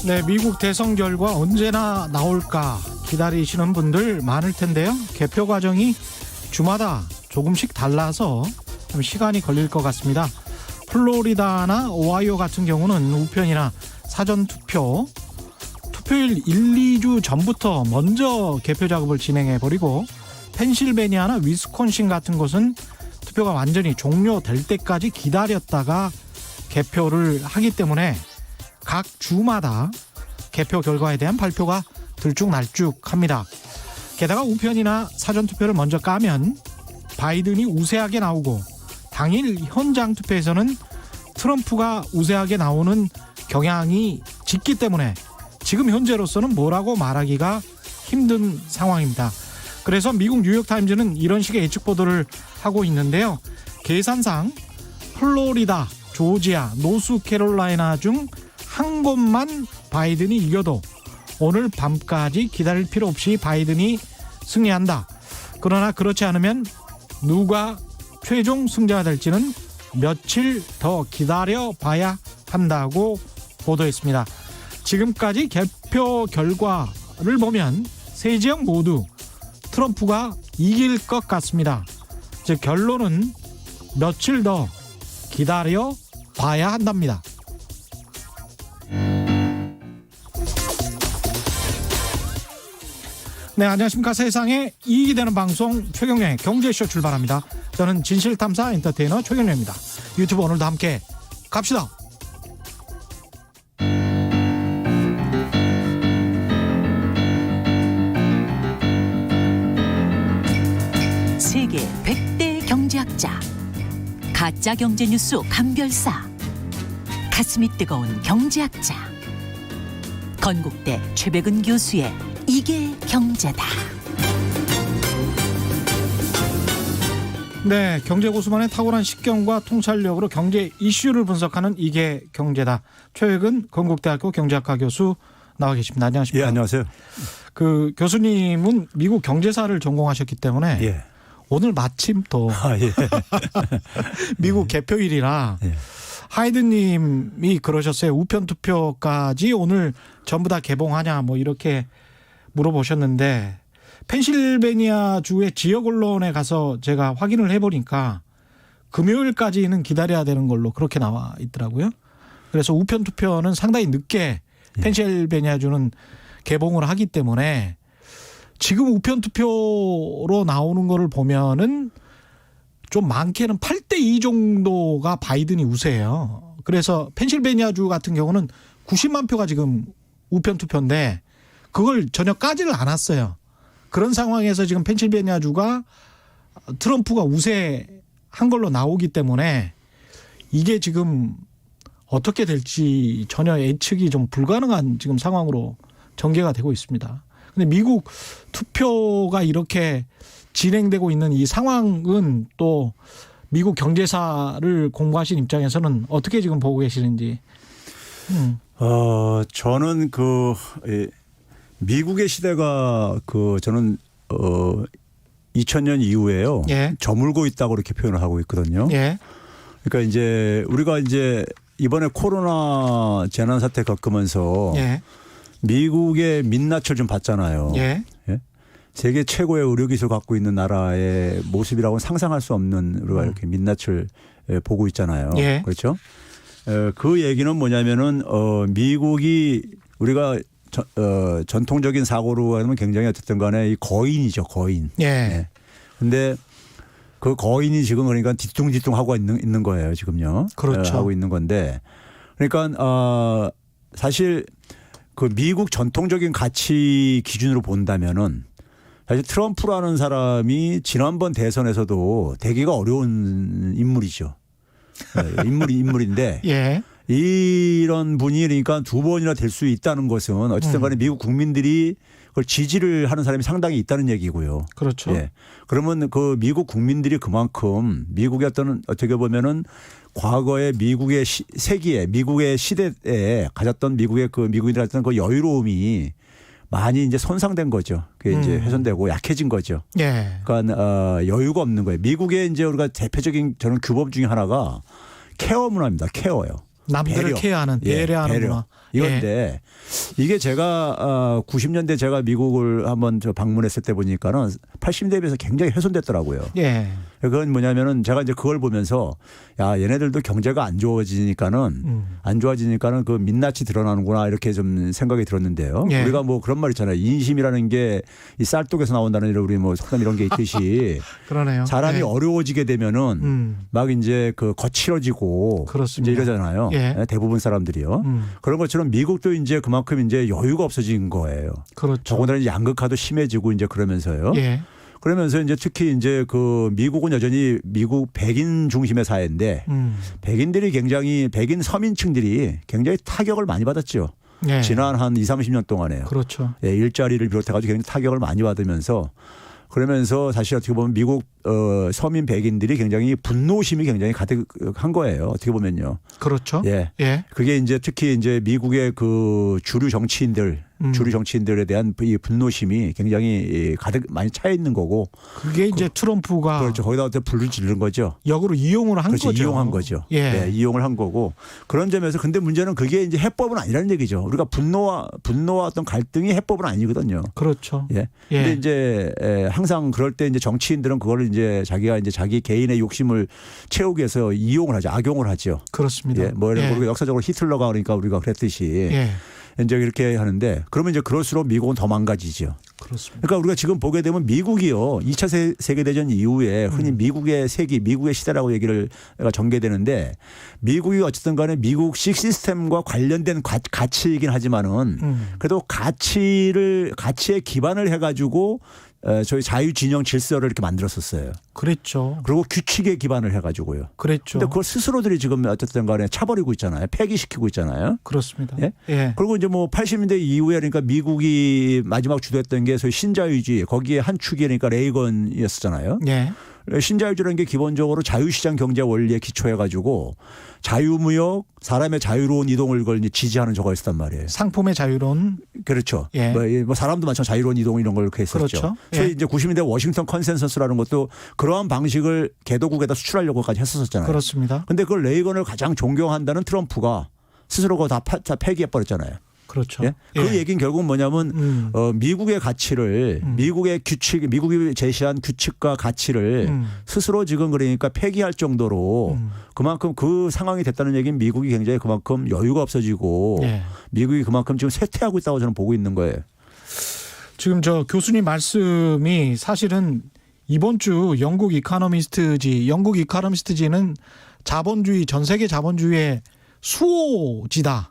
네, 미국 대선 결과 언제나 나올까 기다리시는 분들 많을 텐데요. 개표 과정이 주마다 조금씩 달라서 좀 시간이 걸릴 것 같습니다. 플로리다나 오하이오 같은 경우는 우편이나 사전투표, 투표일 1, 2주 전부터 먼저 개표 작업을 진행해버리고 펜실베니아나 위스콘신 같은 곳은 투표가 완전히 종료될 때까지 기다렸다가 개표를 하기 때문에 각 주마다 개표 결과에 대한 발표가 들쭉날쭉합니다. 게다가 우편이나 사전투표를 먼저 까면 바이든이 우세하게 나오고 당일 현장 투표에서는 트럼프가 우세하게 나오는 경향이 짙기 때문에 지금 현재로서는 뭐라고 말하기가 힘든 상황입니다. 그래서 미국 뉴욕타임즈는 이런 식의 예측 보도를 하고 있는데요. 계산상 플로리다, 조지아, 노스캐롤라이나 중 한 곳만 바이든이 이겨도 오늘 밤까지 기다릴 필요 없이 바이든이 승리한다. 그러나 그렇지 않으면 누가 최종 승자가 될지는 며칠 더 기다려봐야 한다고 보도했습니다. 지금까지 개표 결과를 보면 세 지역 모두 트럼프가 이길 것 같습니다. 즉 결론은 며칠 더 기다려봐야 한답니다. 네, 안녕하십니까. 세상에 이익이 되는 방송 최경련의 경제쇼 출발합니다. 저는 진실탐사 엔터테이너 최경련입니다. 유튜브 오늘도 함께 갑시다. 세계 100대 경제학자, 가짜 경제 뉴스 감별사, 가슴이 뜨거운 경제학자, 건국대 최백은 교수의 이게 경제다. 네, 경제고수만의 탁월한 식견과 통찰력으로 경제 이슈를 분석하는 이게 경제다. 최백은 건국대학교 경제학과 교수 나와 계십니다. 안녕하십니까? 예, 안녕하세요. 그 교수님은 미국 경제사를 전공하셨기 때문에 예. 오늘 마침 또 예. 미국 개표일이라 예. 하이든님이 그러셨어요. 우편 투표까지 오늘 전부 다 개봉하냐 뭐 이렇게 물어보셨는데 펜실베니아 주의 지역 언론에 가서 제가 확인을 해보니까 금요일까지는 기다려야 되는 걸로 그렇게 나와 있더라고요. 그래서 우편 투표는 상당히 늦게 펜실베니아 주는 개봉을 하기 때문에 지금 우편 투표로 나오는 거를 보면은 좀 많게는 8대2 정도가 바이든이 우세해요. 그래서 펜실베니아 주 같은 경우는 90만 표가 지금 우편 투표인데 그걸 전혀 까지를 않았어요. 그런 상황에서 지금 펜실베니아 주가 트럼프가 우세한 걸로 나오기 때문에 이게 지금 어떻게 될지 전혀 예측이 좀 불가능한 지금 상황으로 전개가 되고 있습니다. 근데 미국 투표가 이렇게 진행되고 있는 이 상황은 또 미국 경제사를 공부하신 입장에서는 어떻게 지금 보고 계시는지. 저는 미국의 시대가 저는 2000년 이후에요. 예. 저물고 있다고 이렇게 표현을 하고 있거든요. 예. 그러니까 이제 우리가 이제 이번에 코로나 재난 사태 겪으면서 예. 미국의 민낯을 좀 봤잖아요. 예. 예? 세계 최고의 의료기술 갖고 있는 나라의 모습이라고는 상상할 수 없는 우리가 이렇게 민낯을 보고 있잖아요. 예. 그렇죠? 그 얘기는 뭐냐면은 미국이 우리가 전통적인 사고로 하면 굉장히 어쨌든 간에 이 거인이죠. 거인. 예. 근데 그 거인이 지금 그러니까 뒤뚱뒤뚱 하고 있는 거예요. 지금요. 그렇죠. 하고 있는 건데 그러니까 사실 그 미국 전통적인 가치 기준으로 본다면은 사실 트럼프라는 사람이 지난번 대선에서도 되기가 어려운 인물이죠. 인물인데 예. 이런 분이 그러니까 두 번이나 될 수 있다는 것은 어쨌든 간에 미국 국민들이 그걸 지지를 하는 사람이 상당히 있다는 얘기고요. 그렇죠. 예. 그러면 그 미국 국민들이 그만큼 미국의 어떻게 보면은 과거에 미국의 세기에 미국의 시대에 가졌던 미국의 미국인들 어떤 그 여유로움이 많이 이제 손상된 거죠. 그게 이제 훼손되고 약해진 거죠. 예. 그러니까 여유가 없는 거예요. 미국의 이제 우리가 대표적인 저는 규범 중에 하나가 케어 문화입니다. 케어요. 남들을 배려. 케어하는 배려하는 배려. 문화. 이건데 이게 제가 90년대 제가 미국을 한번 방문했을 때 보니까는 80년대에 비해서 굉장히 훼손됐더라고요. 예. 그건 뭐냐면은 제가 이제 그걸 보면서 야 얘네들도 경제가 안 좋아지니까는 그 민낯이 드러나는구나 이렇게 좀 생각이 들었는데요. 예. 우리가 뭐 그런 말 있잖아요. 인심이라는 게 이 쌀독에서 나온다는 우리 뭐 속담 이런 게 있듯이 그러네요. 사람이 예. 어려워지게 되면은 막 이제 그 거칠어지고 그렇습니다. 이제 이러잖아요. 예. 대부분 사람들이요. 그런 것처럼 미국도 이제 그만큼 이제 여유가 없어진 거예요. 그렇죠. 더군다나 이제 양극화도 심해지고 이제 그러면서요. 예. 그러면서 이제 특히 이제 그 미국은 여전히 미국 백인 중심의 사회인데 백인들이 굉장히 백인 서민층들이 굉장히 타격을 많이 받았죠. 예. 지난 한 20, 30년 동안에요. 그렇죠. 예, 일자리를 비롯해 가지고 굉장히 타격을 많이 받으면서 그러면서 사실 어떻게 보면 미국 서민 백인들이 굉장히 분노심이 굉장히 가득한 거예요. 어떻게 보면요. 그렇죠. 예. 예. 그게 이제 특히 이제 미국의 그 주류 정치인들에 대한 이 분노심이 굉장히 가득 많이 차 있는 거고. 그게 이제 트럼프가 그렇죠. 거기다 어떻게 불을 지른 거죠. 역으로 이용을 한 그렇죠. 거죠. 이용한 거죠. 예. 네, 이용을 한 거고. 그런 점에서 근데 문제는 그게 이제 해법은 아니라는 얘기죠. 우리가 분노와 어떤 갈등이 해법은 아니거든요. 그렇죠. 예. 예. 근데 이제 항상 그럴 때 이제 정치인들은 그거를 이제 자기가 이제 자기 개인의 욕심을 채우기 위해서 이용을 하죠. 악용을 하죠. 그렇습니다. 예. 뭐 예. 우리가 역사적으로 히틀러가 그러니까 우리가 그랬듯이 예. 이제 이렇게 하는데 그러면 이제 그럴수록 미국은 더 망가지죠. 그렇습니다. 그러니까 우리가 지금 보게 되면 미국이요. 2차 세계대전 이후에 흔히 미국의 세기, 미국의 시대라고 얘기를 전개되는데 미국이 어쨌든 간에 미국식 시스템과 관련된 가치이긴 하지만은 그래도 가치에 기반을 해가지고 저희 자유진영 질서를 이렇게 만들었었어요. 그랬죠. 그리고 규칙에 기반을 해가지고요. 그랬죠. 근데 그걸 스스로들이 지금 어쨌든 간에 차버리고 있잖아요. 폐기시키고 있잖아요. 그렇습니다. 예? 예. 그리고 이제 뭐 80년대 이후에 그러니까 미국이 마지막 주도했던 게 소위 신자유주의 거기에 한 축이 그러니까 레이건이었잖아요. 예. 신자유주라는 게 기본적으로 자유시장 경제 원리에 기초해 가지고 자유무역, 사람의 자유로운 이동을 그걸 이제 지지하는 저거 있었단 말이에요. 상품의 자유로운 그렇죠. 예. 뭐 사람도 마찬가지 자유로운 이동 이런 걸 그렇게 했었죠. 그렇죠. 소위 예. 이제 90년대 워싱턴 컨센서스라는 것도 그러한 방식을 개도국에다 수출하려고까지 했었잖아요. 그렇습니다. 근데 그걸 레이건을 가장 존경한다는 트럼프가 스스로 그거 다 폐기해 버렸잖아요. 그렇죠. 예? 그 얘기는 결국 뭐냐면 미국의 가치를 미국의 규칙, 미국이 제시한 규칙과 가치를 스스로 지금 그러니까 폐기할 정도로 그만큼 그 상황이 됐다는 얘기는 미국이 굉장히 그만큼 여유가 없어지고 예. 미국이 그만큼 지금 쇠퇴하고 있다고 저는 보고 있는 거예요. 지금 저 교수님 말씀이 사실은 이번 주 영국 이카노미스트지는 자본주의 전 세계 자본주의의 수호지다.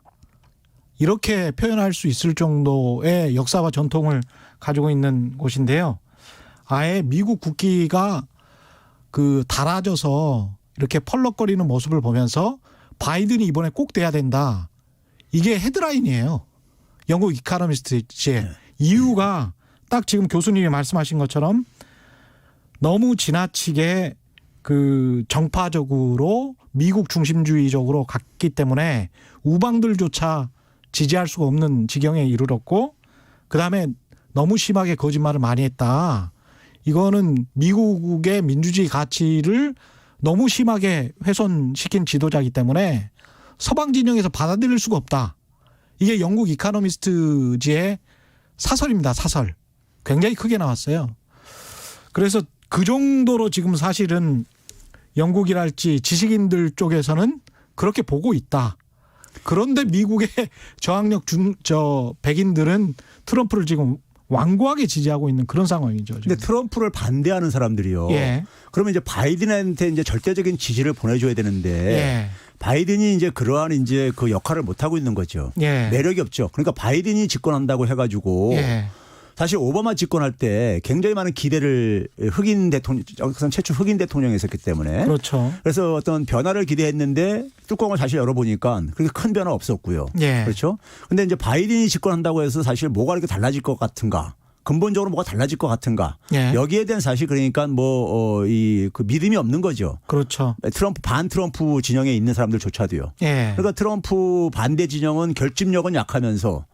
이렇게 표현할 수 있을 정도의 역사와 전통을 가지고 있는 곳인데요. 아예 미국 국기가 그 달아져서 이렇게 펄럭거리는 모습을 보면서 바이든이 이번에 꼭 돼야 된다. 이게 헤드라인이에요. 영국 이카노미스트의 이유가 딱 지금 교수님이 말씀하신 것처럼 너무 지나치게 그 정파적으로 미국 중심주의적으로 갔기 때문에 우방들조차 지지할 수가 없는 지경에 이르렀고 그다음에 너무 심하게 거짓말을 많이 했다. 이거는 미국의 민주주의 가치를 너무 심하게 훼손시킨 지도자이기 때문에 서방 진영에서 받아들일 수가 없다. 이게 영국 이카노미스트지의 사설입니다. 사설. 굉장히 크게 나왔어요. 그래서 그 정도로 지금 사실은 영국이랄지 지식인들 쪽에서는 그렇게 보고 있다. 그런데 미국의 저항력 백인들은 트럼프를 지금 완고하게 지지하고 있는 그런 상황이죠. 지금. 근데 트럼프를 반대하는 사람들이요. 예. 그러면 이제 바이든한테 이제 절대적인 지지를 보내줘야 되는데 예. 바이든이 이제 그러한 이제 그 역할을 못 하고 있는 거죠. 예. 매력이 없죠. 그러니까 바이든이 집권한다고 해가지고 예. 사실 오바마 집권할 때 굉장히 많은 기대를 흑인 대통령, 최초 흑인 대통령이 있었기 때문에. 그렇죠. 그래서 어떤 변화를 기대했는데 뚜껑을 사실 열어보니까 그렇게 큰 변화 없었고요. 예. 그렇죠. 근데 이제 바이든이 집권한다고 해서 사실 뭐가 이렇게 달라질 것 같은가. 근본적으로 뭐가 달라질 것 같은가. 예. 여기에 대한 사실 그러니까 그 믿음이 없는 거죠. 그렇죠. 반 트럼프 진영에 있는 사람들조차도요. 예. 그러니까 트럼프 반대 진영은 결집력은 약하면서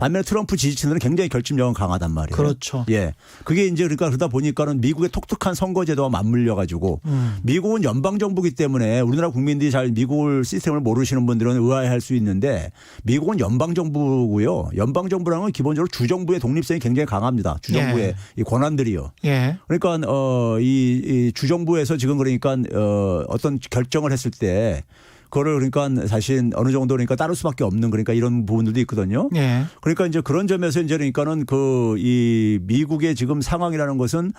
반면에 트럼프 지지층들은 굉장히 결집력은 강하단 말이에요. 그렇죠. 예. 그게 이제 그러니까 그러다 보니까는 미국의 독특한 선거제도와 맞물려 가지고 미국은 연방 정부이기 때문에 우리나라 국민들이 잘 미국을 시스템을 모르시는 분들은 의아해할 수 있는데 미국은 연방 정부고요. 연방 정부라는 건 기본적으로 주정부의 독립성이 굉장히 강합니다. 주정부의 예. 이 권한들이요. 예. 그러니까 이 주정부에서 지금 그러니까 어떤 결정을 했을 때 그거를 그러니까 사실 어느 정도 그러니까 따를 수밖에 없는 그러니까 이런 부분들도 있거든요. 예. 그러니까 이제 그런 점에서 이제 그러니까는 이 미국의 지금 상황이라는 것은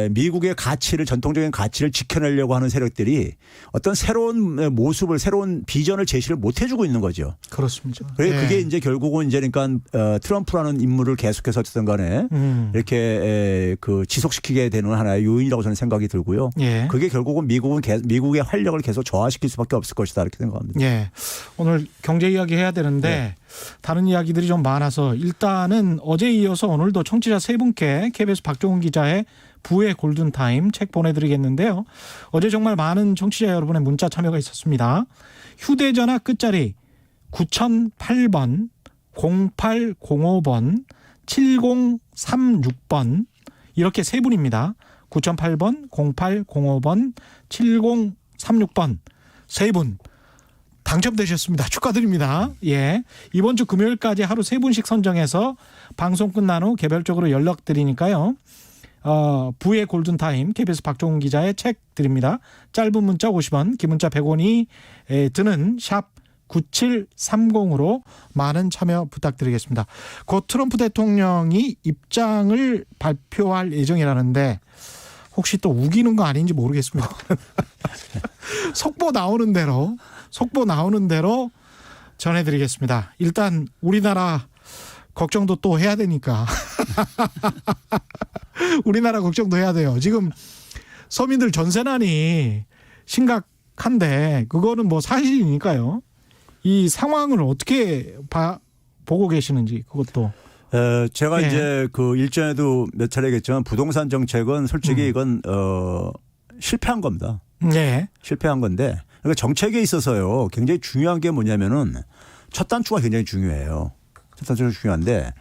미국의 가치를 전통적인 가치를 지켜내려고 하는 세력들이 어떤 새로운 모습을 새로운 비전을 제시를 못 해주고 있는 거죠. 그렇습니다. 그게 이제 결국은 이제 그러니까 트럼프라는 인물을 계속해서 어쨌든 간에 이렇게 그 지속시키게 되는 하나의 요인이라고 저는 생각이 들고요. 예. 그게 결국은 미국의 활력을 계속 저하시킬 수밖에 없을 것이다 이렇게 생각합니다. 예. 오늘 경제 이야기 해야 되는데 네. 다른 이야기들이 좀 많아서 일단은 어제 이어서 오늘도 청취자 세 분께 KBS 박종훈 기자의 부의 골든타임 책 보내드리겠는데요. 어제 정말 많은 청취자 여러분의 문자 참여가 있었습니다. 휴대전화 끝자리 9008번, 0805번, 7036번 이렇게 세 분입니다. 9008번, 0805번, 7036번 세 분 당첨되셨습니다. 축하드립니다. 예. 이번 주 금요일까지 하루 세 분씩 선정해서 방송 끝난 후 개별적으로 연락드리니까요. 부의 골든타임 KBS 박종훈 기자의 책 드립니다. 짧은 문자 50원, 긴 문자 100원이 드는 샵 9730으로 많은 참여 부탁드리겠습니다. 곧 트럼프 대통령이 입장을 발표할 예정이라는데 혹시 또 우기는 거 아닌지 모르겠습니다. 속보 나오는 대로 전해드리겠습니다. 일단 우리나라 걱정도 또 해야 되니까. 우리나라 걱정도 해야 돼요. 지금 서민들 전세난이 심각한데 그거는 뭐 사실이니까요. 이 상황을 어떻게 보고 계시는지 그것도. 제가 예. 이제 그 일전에도 몇 차례 얘기했지만 부동산 정책은 솔직히 이건 실패한 겁니다. 네. 실패한 건데 그러니까 정책에 있어서요 굉장히 중요한 게 뭐냐면은 첫 단추가 굉장히 중요해요. 첫 단추가 중요한데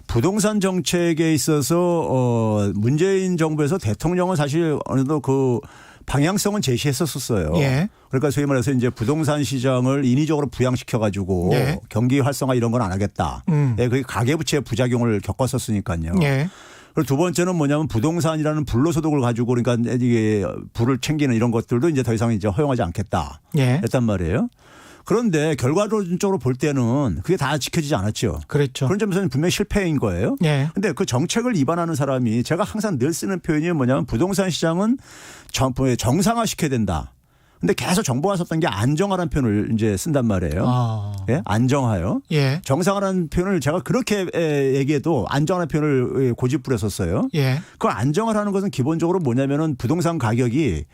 부동산 정책에 있어서 문재인 정부에서 대통령은 사실 어느 정도 그 방향성은 제시했었어요. 예. 그러니까 소위 말해서 이제 부동산 시장을 인위적으로 부양시켜 가지고 예. 경기 활성화 이런 건 안 하겠다. 예, 그게 가계부채 부작용을 겪었었으니까요. 예. 그리고 두 번째는 뭐냐면 부동산이라는 불로소득을 가지고 그러니까 이게 부를 챙기는 이런 것들도 이제 더 이상 이제 허용하지 않겠다. 예. 했단 말이에요. 그런데 결과론적으로 볼 때는 그게 다 지켜지지 않았죠. 그랬죠. 그런 점에서는 분명히 실패인 거예요. 예. 근데 그 정책을 위반하는 사람이 제가 항상 늘 쓰는 표현이 뭐냐면 부동산 시장은 정상화시켜야 된다. 근데 계속 정부가 썼던 게 안정화라는 표현을 이제 쓴단 말이에요. 예? 안정화요. 예. 정상화라는 표현을 제가 그렇게 얘기해도 안정화라는 표현을 고집부렸었어요. 예. 그걸 안정화라는 것은 기본적으로 뭐냐면은 부동산 가격이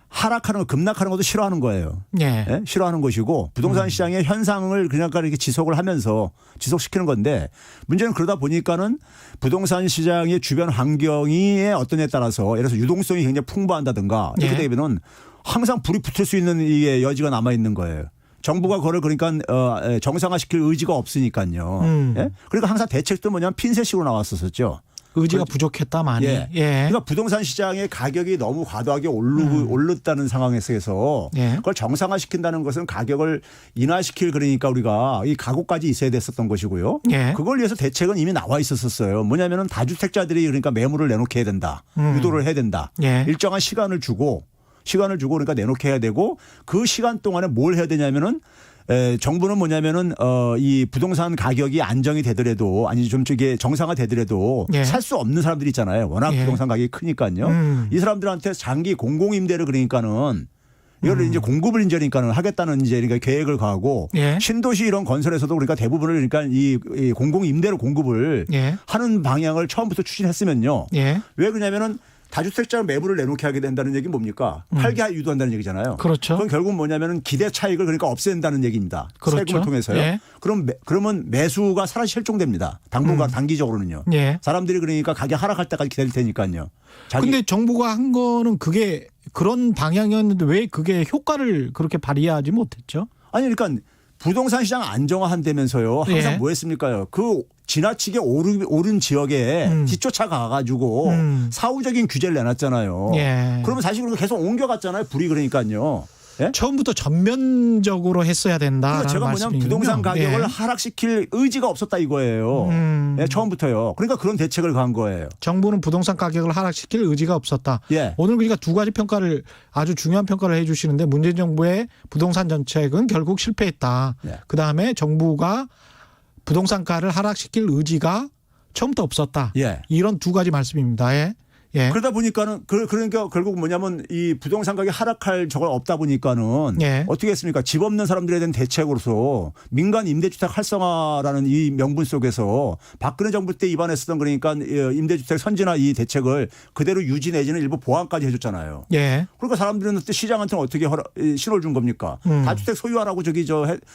하락하는 거 급락하는 것도 싫어하는 거예요. 예. 예? 싫어하는 것이고 부동산 시장의 현상을 그냥 이렇게 지속을 하면서 지속시키는 건데 문제는 그러다 보니까는 부동산 시장의 주변 환경이 어떠냐에 따라서 예를 들어서 유동성이 굉장히 풍부한다든가 이렇게 예. 되면은 항상 불이 붙을 수 있는 이게 여지가 남아 있는 거예요. 정부가 그걸 그러니까 정상화시킬 의지가 없으니까요. 예? 그러니까 항상 대책도 뭐냐면 핀셋식으로 나왔었죠. 의지가 부족했다 많이. 예. 예. 그러니까 부동산 시장의 가격이 너무 과도하게 오르다는 상황에서 예. 그걸 정상화시킨다는 것은 가격을 인하시킬 그러니까 우리가 이 각오까지 있어야 됐었던 것이고요. 예. 그걸 위해서 대책은 이미 나와 있었어요. 뭐냐면은 다주택자들이 그러니까 매물을 내놓게 해야 된다. 유도를 해야 된다. 예. 일정한 시간을 주고 그러니까 내놓게 해야 되고 그 시간 동안에 뭘 해야 되냐면은 정부는 뭐냐면은 이 부동산 가격이 안정이 되더라도 아니 좀 이게 정상화 되더라도 예. 살 수 없는 사람들 있잖아요. 워낙 예. 부동산 가격이 크니까요. 이 사람들한테 장기 공공임대를 그러니까는 이거를 이제 공급을 인제니까는 하겠다는 이제 그러니까 계획을 가고 예. 신도시 이런 건설에서도 그러니까 대부분을 그러니까 이 공공임대로 공급을 예. 하는 방향을 처음부터 추진했으면요. 예. 왜 그러냐면은 다주택자 매물을 내놓게 하게 된다는 얘기는 뭡니까? 팔게 유도한다는 얘기잖아요. 그렇죠. 그건 결국 뭐냐면은 기대 차익을 그러니까 없앤다는 얘기입니다. 그렇죠. 세금을 통해서요. 예. 그러면 매수가 사라지 실종됩니다. 당분간 단기적으로는요. 예. 사람들이 그러니까 가격 하락할 때까지 기다릴 테니까요. 근데 정부가 한 거는 그게 그런 방향이었는데 왜 그게 효과를 그렇게 발휘하지 못했죠? 아니 그러니까 부동산 시장 안정화한다면서요. 항상 예. 뭐 했습니까요? 그 지나치게 오른 지역에 뒤쫓아가 가지고 사후적인 규제를 내놨잖아요. 예. 그러면 사실 그렇게 계속 옮겨갔잖아요. 불이 그러니까요. 예? 처음부터 전면적으로 했어야 된다라는 그러니까 제가 뭐냐면 말씀이군요. 부동산 가격을 예. 하락시킬 의지가 없었다 이거예요. 예, 처음부터요. 그러니까 그런 대책을 간 거예요. 정부는 부동산 가격을 하락시킬 의지가 없었다. 예. 오늘 그러니까 두 가지 평가를 아주 중요한 평가를 해 주시는데 문재인 정부의 부동산 정책은 결국 실패했다. 예. 그다음에 정부가 부동산가를 하락시킬 의지가 처음부터 없었다. 예. 이런 두 가지 말씀입니다. 예. 예. 그러다 보니까는 그러니까 결국 뭐냐면 이 부동산 가격이 하락할 저걸 없다 보니까는 예. 어떻게 했습니까? 집 없는 사람들에 대한 대책으로서 민간 임대주택 활성화라는 이 명분 속에서 박근혜 정부 때 입안했었던 그러니까 임대주택 선진화 이 대책을 그대로 유지 내지는 일부 보완까지 해줬잖아요. 예. 그러니까 사람들은 그때 시장한테는 어떻게 신호를 준 겁니까? 다주택 소유하라고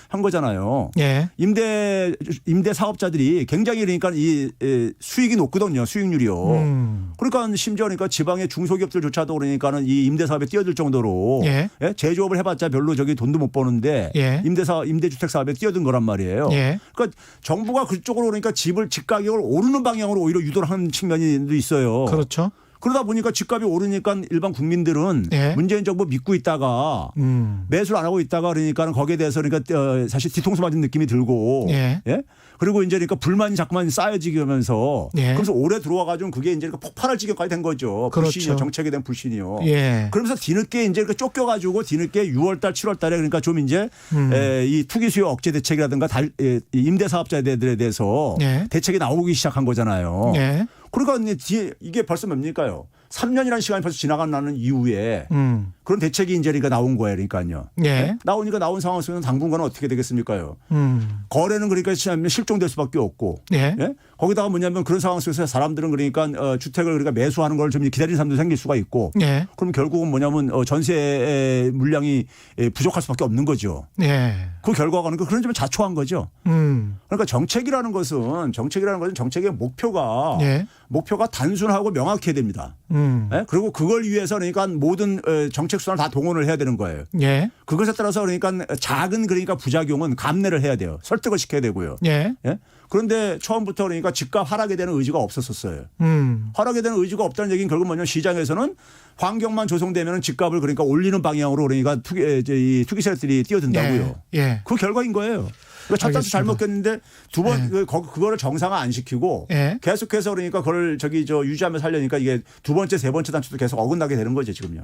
한 거잖아요. 예. 임대 사업자들이 굉장히 그러니까 이 수익이 높거든요. 수익률이요. 그러니까 심지어 그러니까 지방의 중소기업들조차도 그러니까는 이 임대 사업에 뛰어들 정도로 예. 예? 제조업을 해봤자 별로 저기 돈도 못 버는데 예. 임대주택 사업에 뛰어든 거란 말이에요. 예. 그러니까 정부가 그쪽으로 그러니까 집 가격을 오르는 방향으로 오히려 유도를 하는 측면이 있어요. 그렇죠. 그러다 보니까 집값이 오르니까 일반 국민들은 예. 문재인 정부 믿고 있다가 매수를 안 하고 있다가 그러니까 거기에 대해서 그러니까 사실 뒤통수 맞은 느낌이 들고 예. 예? 그리고 이제 그러니까 불만이 자꾸만 쌓여지면서 예. 그래서 올해 들어와 가지고 그게 이제 폭발할 지경까지 된 거죠. 그렇죠. 불신이요. 정책에 대한 불신이요. 예. 그러면서 뒤늦게 이제 이렇게 쫓겨 가지고 뒤늦게 6월 달 7월 달에 그러니까 좀 이제 이 투기 수요 억제 대책이라든가 임대 사업자들에 대해서 예. 대책이 나오기 시작한 거잖아요. 예. 그러니까 이제 이게 벌써 뭡니까요? 3년이라는 시간이 벌써 지나간 이후에 그런 대책이 이제 그러니까 나온 거예요. 그러니까요. 예. 나오니까 나온 상황 속에서 당분간은 어떻게 되겠습니까요? 거래는 그러니까 실종될 수밖에 없고. 예. 예? 거기다가 뭐냐면 그런 상황 속에서 사람들은 그러니까 주택을 그러니까 매수하는 걸 좀 기다리는 사람도 생길 수가 있고. 예. 그럼 결국은 뭐냐면 전세 물량이 부족할 수밖에 없는 거죠. 예. 그 결과가 그러니까 그런 점에 자초한 거죠. 그러니까 정책이라는 것은 정책의 목표가 단순하고 명확해야 됩니다. 예? 그리고 그걸 위해서 그러니까 모든 정책 수단을 다 동원을 해야 되는 거예요. 예. 그것에 따라서 그러니까 작은 그러니까 부작용은 감내를 해야 돼요. 설득을 시켜야 되고요. 예. 예? 그런데 처음부터 그러니까 집값 하락에 대한 의지가 없었어요. 하락에 대한 의지가 없다는 얘기는 결국 뭐냐면 시장에서는 환경만 조성되면 집값을 그러니까 올리는 방향으로 그러니까 투기 세력들이 뛰어든다고요. 예. 그 결과인 거예요. 그러니까 첫 단추 잘못 꼈는데 두 번 그거를 정상화 안 시키고 예. 계속해서 그러니까 그걸 유지하면서 하려니까 이게 두 번째 세 번째 단추도 계속 어긋나게 되는 거죠 지금요.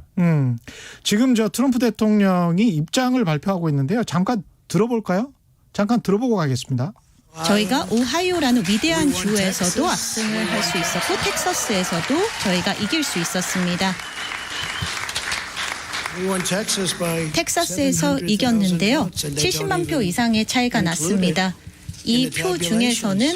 지금 저 트럼프 대통령이 입장을 발표하고 있는데요. 잠깐 들어볼까요? 잠깐 들어보고 가겠습니다. 저희가 오하이오라는 위대한 주에서도 압승을 할 수 있었고 텍사스에서도 저희가 이길 수 있었습니다. 텍사스에서 이겼는데요. 70만 표 이상의 차이가 났습니다. 이 표 중에서는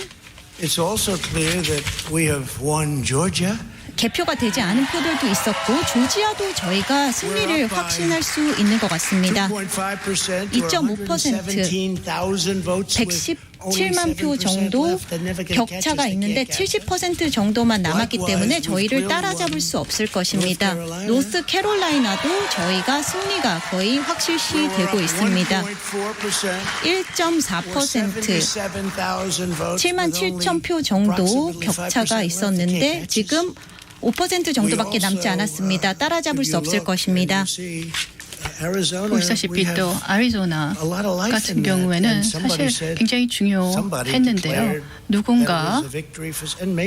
개표가 되지 않은 표들도 있었고 조지아도 저희가 승리를 확신할 수 있는 것 같습니다. 2.5% 117만 표 정도 격차가 있는데 70% 정도만 남았기 때문에 저희를 따라잡을 수 없을 것입니다. 노스 캐롤라이나도 저희가 승리가 거의 확실시 되고 있습니다. 1.4% 7만 7천 표 정도 격차가 있었는데 지금 5% 정도밖에 남지 않았습니다. 따라잡을 수 없을 것입니다. 보시다시피 또 아리조나 같은 경우에는 사실 굉장히 중요했는데요. 누군가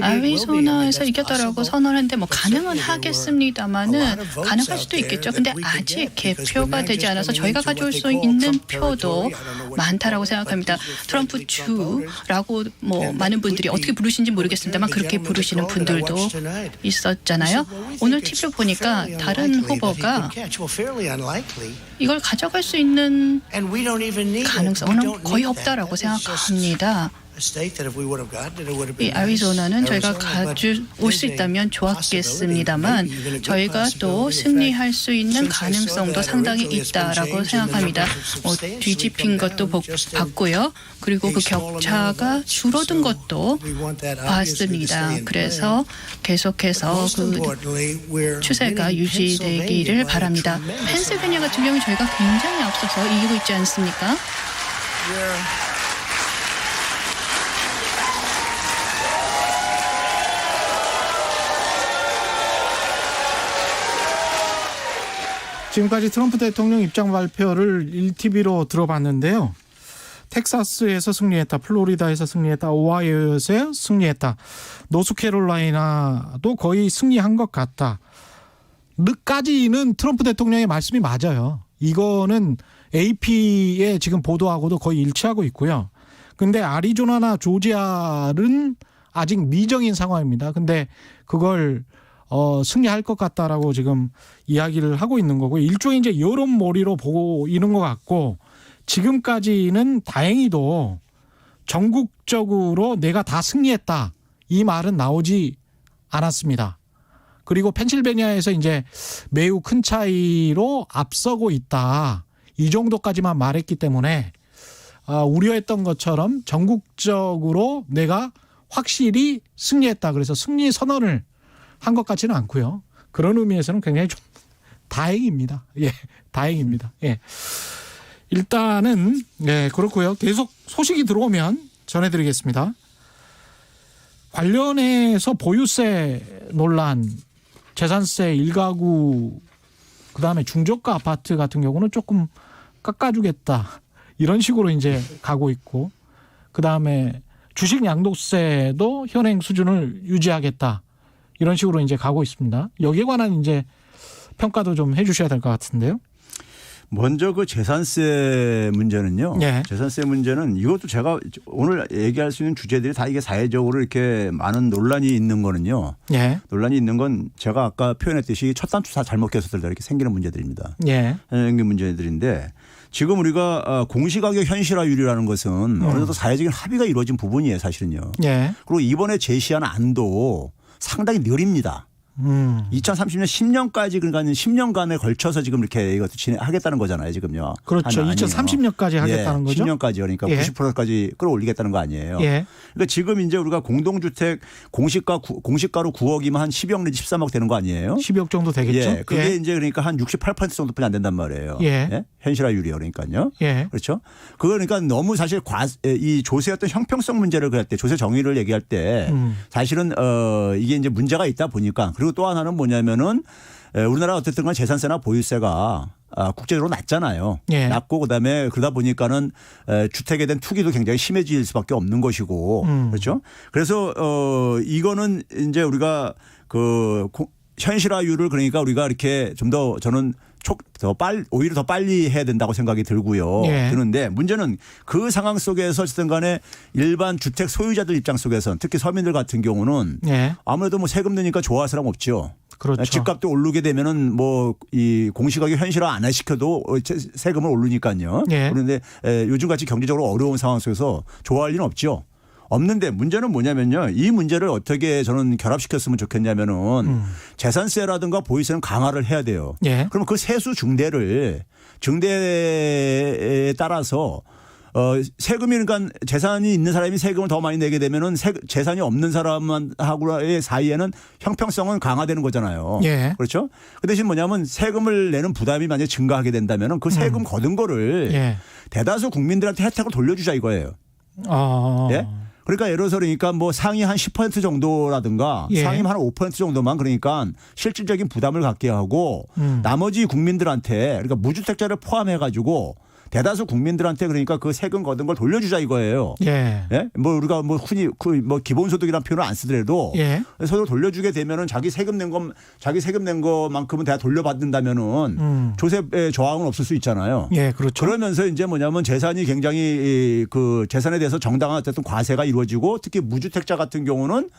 아리조나에서 이겼다라고 선언했는데 뭐 가능은 하겠습니다만은 가능할 수도 있겠죠. 근데 아직 개표가 되지 않아서 저희가 가져올 수 있는 표도 많다라고 생각합니다. 트럼프 주라고 뭐 많은 분들이 어떻게 부르시는지 모르겠습니다만 그렇게 부르시는 분들도 있었잖아요. 오늘 TV를 보니까 다른 후보가 이걸 가져갈 수 있는 가능성은 거의 없다라고 생각합니다. 이 아리조나는 저희가 가져올 수 있다면 좋았겠습니다만 저희가 또 승리할 수 있는 가능성도 상당히 있다라고 생각합니다. 뒤집힌 것도 봤고요. 그리고 그 격차가 줄어든 것도 봤습니다. 그래서 계속해서 그 추세가 유지되기를 바랍니다. 펜실베니아 같은 경우는 저희가 굉장히 앞서서 이기고 있지 않습니까? 지금까지 트럼프 대통령 입장 발표를 1TV로 들어봤는데요. 텍사스에서 승리했다. 플로리다에서 승리했다. 오하이오에서 승리했다. 노스캐롤라이나도 거의 승리한 것 같다. 까지는 트럼프 대통령의 말씀이 맞아요. 이거는 AP의 지금 보도하고도 거의 일치하고 있고요. 근데 아리조나나 조지아는 아직 미정인 상황입니다. 근데 그걸 승리할 것 같다라고 지금 이야기를 하고 있는 거고, 일종의 이제 여론몰이로 보이는 것 같고, 지금까지는 다행히도 전국적으로 내가 다 승리했다 이 말은 나오지 않았습니다. 그리고 펜실베니아에서 이제 매우 큰 차이로 앞서고 있다 이 정도까지만 말했기 때문에 우려했던 것처럼 전국적으로 내가 확실히 승리했다, 그래서 승리 선언을 한 것 같지는 않고요. 그런 의미에서는 굉장히 좀 다행입니다. 예, 다행입니다. 예. 일단은 네, 그렇고요. 계속 소식이 들어오면 전해드리겠습니다. 관련해서 보유세 논란, 재산세 1가구, 그다음에 중저가 아파트 같은 경우는 조금 깎아주겠다 이런 식으로 이제 가고 있고, 그다음에 주식 양도세도 현행 수준을 유지하겠다 이런 식으로 이제 가고 있습니다. 여기에 관한 이제 평가도 좀 해주셔야 될 것 같은데요. 먼저 그 재산세 문제는요. 예. 재산세 문제는 이것도 제가 오늘 얘기할 수 있는 주제들이 다 이게 사회적으로 이렇게 많은 논란이 있는 거는요. 예. 논란이 있는 건 제가 아까 표현했듯이 첫 단추 다 잘못 꼈을 때 이렇게 생기는 문제들입니다. 예. 생기는 문제들인데, 지금 우리가 공시가격 현실화율이라는 것은 어느 정도 사회적인 합의가 이루어진 부분이에요, 사실은요. 예. 그리고 이번에 제시한 안도 상당히 느립니다. 2030년 10년까지, 그러니까 10년간에 걸쳐서 지금 이렇게 이것도 진행하겠다는 거잖아요, 지금요. 그렇죠. 2030년까지 하겠다는 거죠. 10년까지 그러니까 예. 90%까지 끌어올리겠다는 거 아니에요. 예. 그러니까 지금 이제 우리가 공동주택 공시가로 9억이면 한 10억 내지 13억 되는 거 아니에요? 10억 정도 되겠죠. 예. 그게 예. 이제 그러니까 한 68% 정도뿐이 안 된단 말이에요. 예. 현실화율이요, 그러니까요. 예. 그렇죠. 그거 그러니까 너무 사실 이 조세 어떤 형평성 문제를 그럴 때, 조세 정의를 얘기할 때 사실은 이게 이제 문제가 있다 보니까, 그리고 또 하나는 뭐냐면은 우리나라 어쨌든 간 재산세나 보유세가 국제적으로 낮잖아요. 예. 낮고 그다음에 그러다 보니까는 주택에 대한 투기도 굉장히 심해질 수밖에 없는 것이고, 그렇죠. 그래서 이거는 이제 우리가 그 현실화율을, 그러니까 우리가 이렇게 좀 더 저는 오히려 더 빨리 해야 된다고 생각이 들고요. 예. 드는데 문제는 그 상황 속에서 어쨌든 간에 일반 주택 소유자들 입장 속에서는, 특히 서민들 같은 경우는 예. 아무래도 뭐 세금 내니까 좋아할 사람 없죠. 그렇죠. 집값도 오르게 되면은 뭐 이 공시가격 현실화 안 시켜도 세금을 오르니까요. 예. 그런데 요즘 같이 경제적으로 어려운 상황 속에서 좋아할 리는 없죠. 없는데 문제는 뭐냐면요. 이 문제를 어떻게 저는 결합시켰으면 좋겠냐면은 재산세라든가 보유세는 강화를 해야 돼요. 예. 그러면 그 세수 증대에 따라서 세금이, 그러니까 재산이 있는 사람이 세금을 더 많이 내게 되면은 재산이 없는 사람하고의 사이에는 형평성은 강화되는 거잖아요. 예. 그렇죠? 그 대신 뭐냐면 세금을 내는 부담이 만약에 증가하게 된다면은 그 세금 거둔 거를 예. 대다수 국민들한테 혜택을 돌려주자 이거예요. 예? 그러니까 예를 들어서 그러니까 뭐 상위 한 10% 정도라든가 예. 상위 한 5% 정도만 그러니까 실질적인 부담을 갖게 하고 나머지 국민들한테, 그러니까 무주택자를 포함해 가지고 대다수 국민들한테 그러니까 그 세금 거둔 걸 돌려주자 이거예요. 예. 예? 뭐 우리가 뭐 흔히 뭐 기본소득이라는 표현을 안 쓰더라도 예. 서로 돌려주게 되면은 자기 세금 낸 것만큼은 다 돌려받는다면은 조세 저항은 없을 수 있잖아요. 예, 그렇죠. 그러면서 이제 뭐냐면 재산이 굉장히 그 재산에 대해서 정당한 어쨌든 과세가 이루어지고, 특히 무주택자 같은 경우는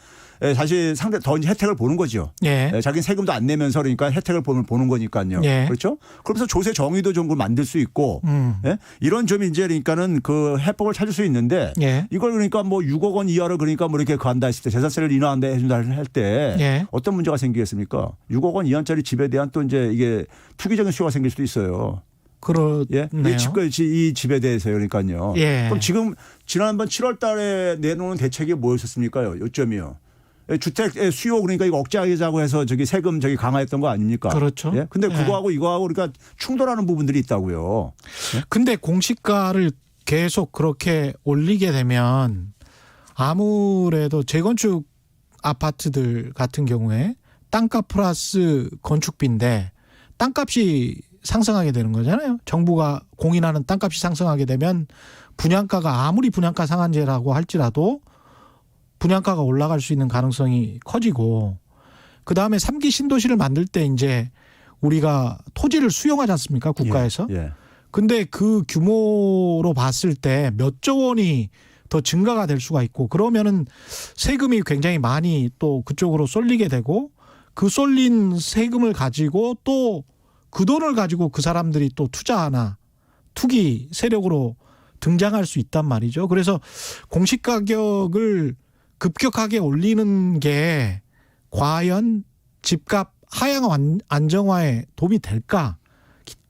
사실 상대 더 이제 혜택을 보는 거죠. 예. 자기는 세금도 안 내면서 그러니까 혜택을 보는 거니까요. 예. 그렇죠? 그러면서 조세 정의도 좀 만들 수 있고, 예? 이런 점이 이제 그러니까는 그 해법을 찾을 수 있는데, 예. 이걸 그러니까 뭐 6억 원 이하로 그러니까 뭐 이렇게 간다 했을 때, 재산세를 인하한다 해준다 할 때 예. 어떤 문제가 생기겠습니까? 6억 원 이하짜리 집에 대한 또 이제 이게 투기적인 수요가 생길 수도 있어요. 그렇네요. 예, 이 집에 대해서요, 그러니까요. 예. 그럼 지금 지난번 7월달에 내놓은 대책이 뭐였었습니까요? 요점이요. 주택 수요, 그러니까 이거 억제하자고 해서 세금 강화했던 거 아닙니까? 그렇죠. 예? 근데 예. 그거하고 이거하고 그러니까 충돌하는 부분들이 있다고요. 근데 공시가를 계속 그렇게 올리게 되면 아무래도 재건축 아파트들 같은 경우에 땅값 플러스 건축비인데 땅값이 상승하게 되는 거잖아요. 정부가 공인하는 땅값이 상승하게 되면 분양가가 아무리 분양가 상한제라고 할지라도 분양가가 올라갈 수 있는 가능성이 커지고 그다음에 3기 신도시를 만들 때 이제 우리가 토지를 수용하지 않습니까? 국가에서. 예. 근데 그 규모로 봤을 때 몇 조 원이 더 증가가 될 수가 있고 그러면은 세금이 굉장히 많이 또 그쪽으로 쏠리게 되고 그 쏠린 세금을 가지고 또 그 돈을 가지고 그 사람들이 또 투자하나 투기 세력으로 등장할 수 있단 말이죠. 그래서 공시가격을 급격하게 올리는 게 과연 집값 하향 안정화에 도움이 될까?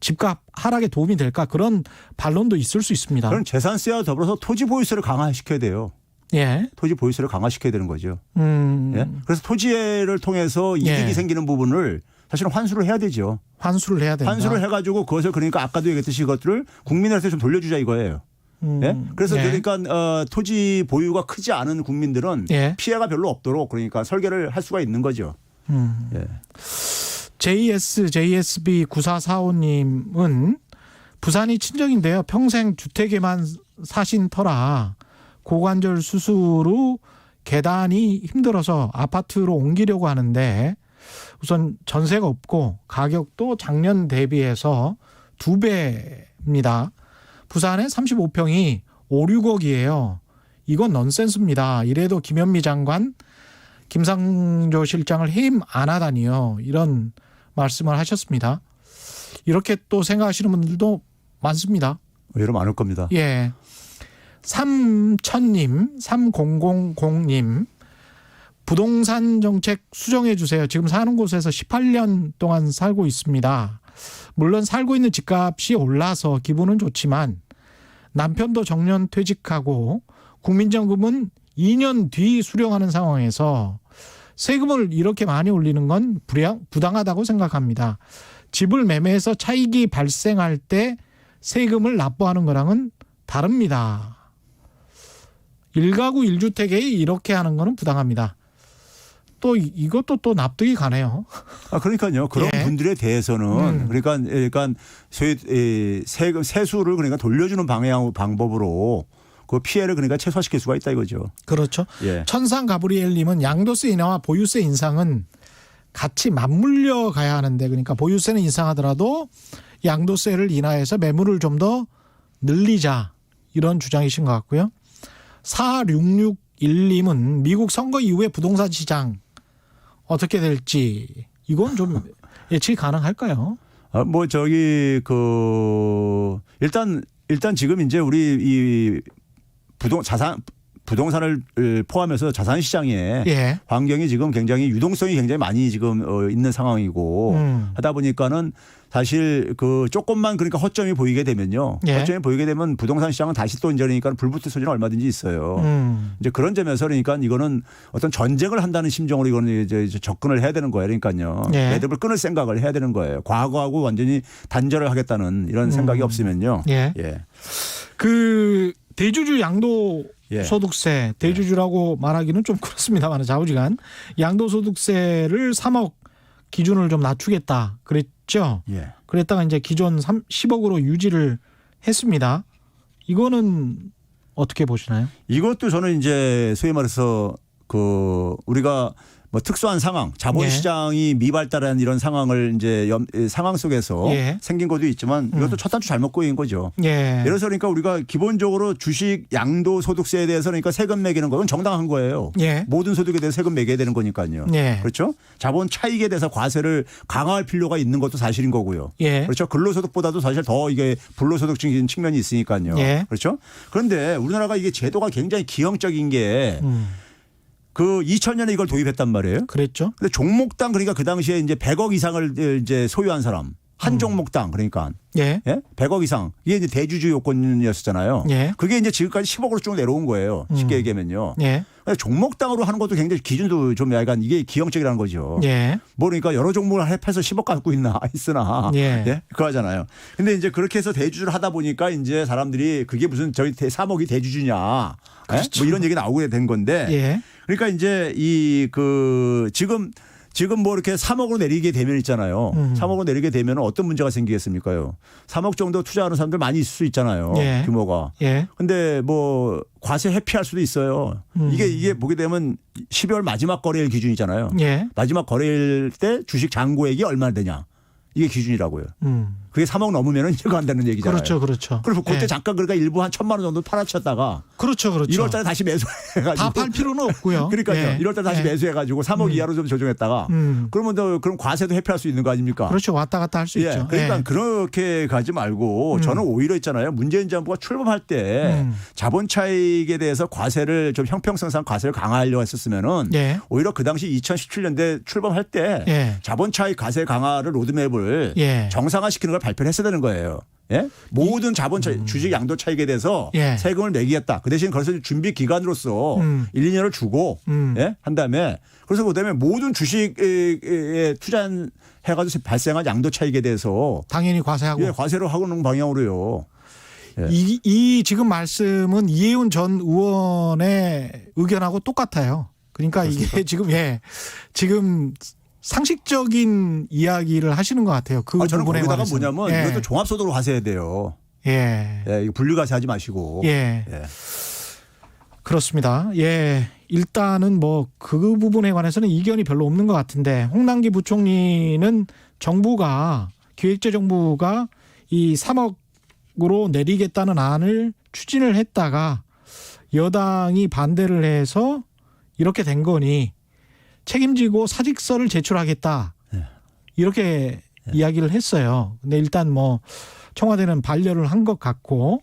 집값 하락에 도움이 될까? 그런 반론도 있을 수 있습니다. 그럼 재산세와 더불어서 토지 보유세를 강화시켜야 돼요. 예. 토지 보유세를 강화시켜야 되는 거죠. 음. 예? 그래서 토지를 통해서 이익이 예. 생기는 부분을 사실은 환수를 해야 되죠. 환수를 해야 된다. 환수를 해가지고 그것을 그러니까 아까도 얘기했듯이 이것들을 국민한테 좀 돌려주자 이거예요. 예? 그래서 예. 그러니까 토지 보유가 크지 않은 국민들은 예. 피해가 별로 없도록 그러니까 설계를 할 수가 있는 거죠. 예. JSB 9445님은 부산이 친정인데요. 평생 주택에만 사신 터라 고관절 수술 후 계단이 힘들어서 아파트로 옮기려고 하는데 우선 전세가 없고 가격도 작년 대비해서 2배입니다. 부산에 35평이 5, 6억이에요. 이건 넌센스입니다. 이래도 김현미 장관, 김상조 실장을 해임 안 하다니요. 이런 말씀을 하셨습니다. 이렇게 또 생각하시는 분들도 많습니다. 의외로 많을 겁니다. 예. 3000님, 3000님, 부동산 정책 수정해 주세요. 지금 사는 곳에서 18년 동안 살고 있습니다. 물론 살고 있는 집값이 올라서 기분은 좋지만 남편도 정년 퇴직하고 국민연금은 2년 뒤 수령하는 상황에서 세금을 이렇게 많이 올리는 건 부당하다고 생각합니다. 집을 매매해서 차익이 발생할 때 세금을 납부하는 거랑은 다릅니다. 1가구 1주택에 이렇게 하는 거는 부당합니다. 또 이것도 또 납득이 가네요. 그러니까요. 그런 예. 분들에 대해서는 그러니까 소위 세금 세수를 그러니까 돌려주는 방법으로 그 피해를 그러니까 최소화시킬 수가 있다 이거죠. 그렇죠. 예. 천상 가브리엘님은 양도세 인하와 보유세 인상은 같이 맞물려 가야 하는데 그러니까 보유세는 인상하더라도 양도세를 인하해서 매물을 좀 더 늘리자 이런 주장이신 것 같고요. 4661님은 미국 선거 이후에 부동산 시장 어떻게 될지 이건 좀 예측이 가능할까요? 뭐 저기 일단 지금 이제 우리 이 부동산을 포함해서 자산 시장에 예. 환경이 지금 굉장히 유동성이 굉장히 많이 지금 있는 상황이고 하다 보니까는 사실 그 조금만 그러니까 허점이 보이게 되면요. 예. 허점이 보이게 되면 부동산 시장은 다시 또 이제 그러니까 불붙을 소지는 얼마든지 있어요. 이제 그런 점에서 그러니까 이거는 어떤 전쟁을 한다는 심정으로 이거는 이제 접근을 해야 되는 거예요. 그러니까요. 예. 매듭을 끊을 생각을 해야 되는 거예요. 과거하고 완전히 단절을 하겠다는 이런 생각이 없으면요. 예. 예. 그 대주주 양도 예. 소득세 대주주라고 말하기는 좀 그렇습니다만 좌우지간 양도소득세를 3억 기준을 좀 낮추겠다 그랬죠. 예. 그랬다가 이제 기존 10억으로 유지를 했습니다. 이거는 어떻게 보시나요? 이것도 저는 이제 소위 말해서 그 우리가 뭐 특수한 상황, 자본시장이 미발달한 이런 상황을 이제 상황 속에서 예. 생긴 것도 있지만 이것도 첫 단추 잘못 꼬인 거죠. 예. 예를 들어서 그러니까 우리가 기본적으로 주식 양도소득세에 대해서 그러니까 세금 매기는 건 정당한 거예요. 예. 모든 소득에 대해서 세금 매겨야 되는 거니까요. 예. 그렇죠? 자본 차익에 대해서 과세를 강화할 필요가 있는 것도 사실인 거고요. 예. 그렇죠? 근로소득보다도 사실 더 이게 불로소득적인 측면이 있으니까요. 예. 그렇죠? 그런데 우리나라가 이게 제도가 굉장히 기형적인 게 그 2000년에 이걸 도입했단 말이에요. 그랬죠. 근데 종목당 그러니까 그 당시에 이제 100억 이상을 이제 소유한 사람 한 종목당 그러니까 예. 예? 100억 이상 이게 이제 대주주 요건이었잖아요. 예. 그게 이제 지금까지 10억으로 쭉 내려온 거예요. 쉽게 얘기하면요. 예. 종목당으로 하는 것도 굉장히 기준도 좀 약간 이게 기형적이라는 거죠. 예. 뭐 그러니까 여러 종목을 합해서 10억 갖고 있으나 예. 그거 하잖아요. 근데 이제 그렇게 해서 대주주를 하다 보니까 이제 사람들이 그게 무슨 저희 3억이 대주주냐. 그렇죠. 뭐 이런 얘기 나오게 된 건데. 예. 그러니까 이제 지금 뭐 이렇게 3억으로 내리게 되면 있잖아요. 3억으로 내리게 되면 어떤 문제가 생기겠습니까요? 3억 정도 투자하는 사람들 많이 있을 수 있잖아요. 예. 규모가. 예. 근데 뭐 과세 회피할 수도 있어요. 이게 보게 되면 12월 마지막 거래일 기준이잖아요. 예. 마지막 거래일 때 주식 잔고액이 얼마나 되냐. 이게 기준이라고요. 그게 3억 넘으면 이제 간다는 얘기잖아요. 그렇죠. 그렇죠. 그리고 그때 예. 잠깐 그러니까 일부 한 1,000만 원 정도 팔아쳤다가 그렇죠. 그렇죠. 1월 달에 다시 매수해가지고. 다 팔 필요는 없고요. 그러니까요. 예. 1월 달에 다시 예. 매수해가지고 3억 이하로 좀 조정했다가 그러면 그럼 과세도 회피할 수 있는 거 아닙니까? 그렇죠. 왔다 갔다 할 수 예. 있죠. 그러니까 예. 그렇게 가지 말고 저는 오히려 있잖아요. 문재인 정부가 출범할 때 자본 차익에 대해서 과세를 좀 형평성상 과세를 강화하려고 했었으면은 예. 오히려 그 당시 2017년대 출범할 때 예. 자본 차익 과세 강화를 로드맵을 예. 정상화시키는 걸 발표를 했어야 되는 거예요. 예? 모든 자본 차익, 주식 양도 차익에 대해서 예. 세금을 매기겠다. 그 대신 그래서 준비 기간으로서 1, 2년을 주고 예? 한 다음에 그래서 그다음에 모든 주식에 투자해가지고 발생한 양도 차익에 대해서 당연히 과세하고. 예, 과세로 하는 방향으로요. 예. 이 지금 말씀은 이해운 전 의원의 의견하고 똑같아요. 그러니까 이게 지금 상식적인 이야기를 하시는 것 같아요. 그 저는 부분에 거기다가 관해서는. 뭐냐면 예. 이것도 종합소득으로 과세해야 돼요. 예. 예, 이거 분류과세하지 마시고. 예. 예. 그렇습니다. 예. 일단은 뭐 그 부분에 관해서는 이견이 별로 없는 것 같은데 홍남기 부총리는 기획재정부가 이 3억으로 내리겠다는 안을 추진을 했다가 여당이 반대를 해서 이렇게 된 거니 책임지고 사직서를 제출하겠다. 이렇게 이야기를 했어요. 근데 일단 뭐 청와대는 반려를 한 것 같고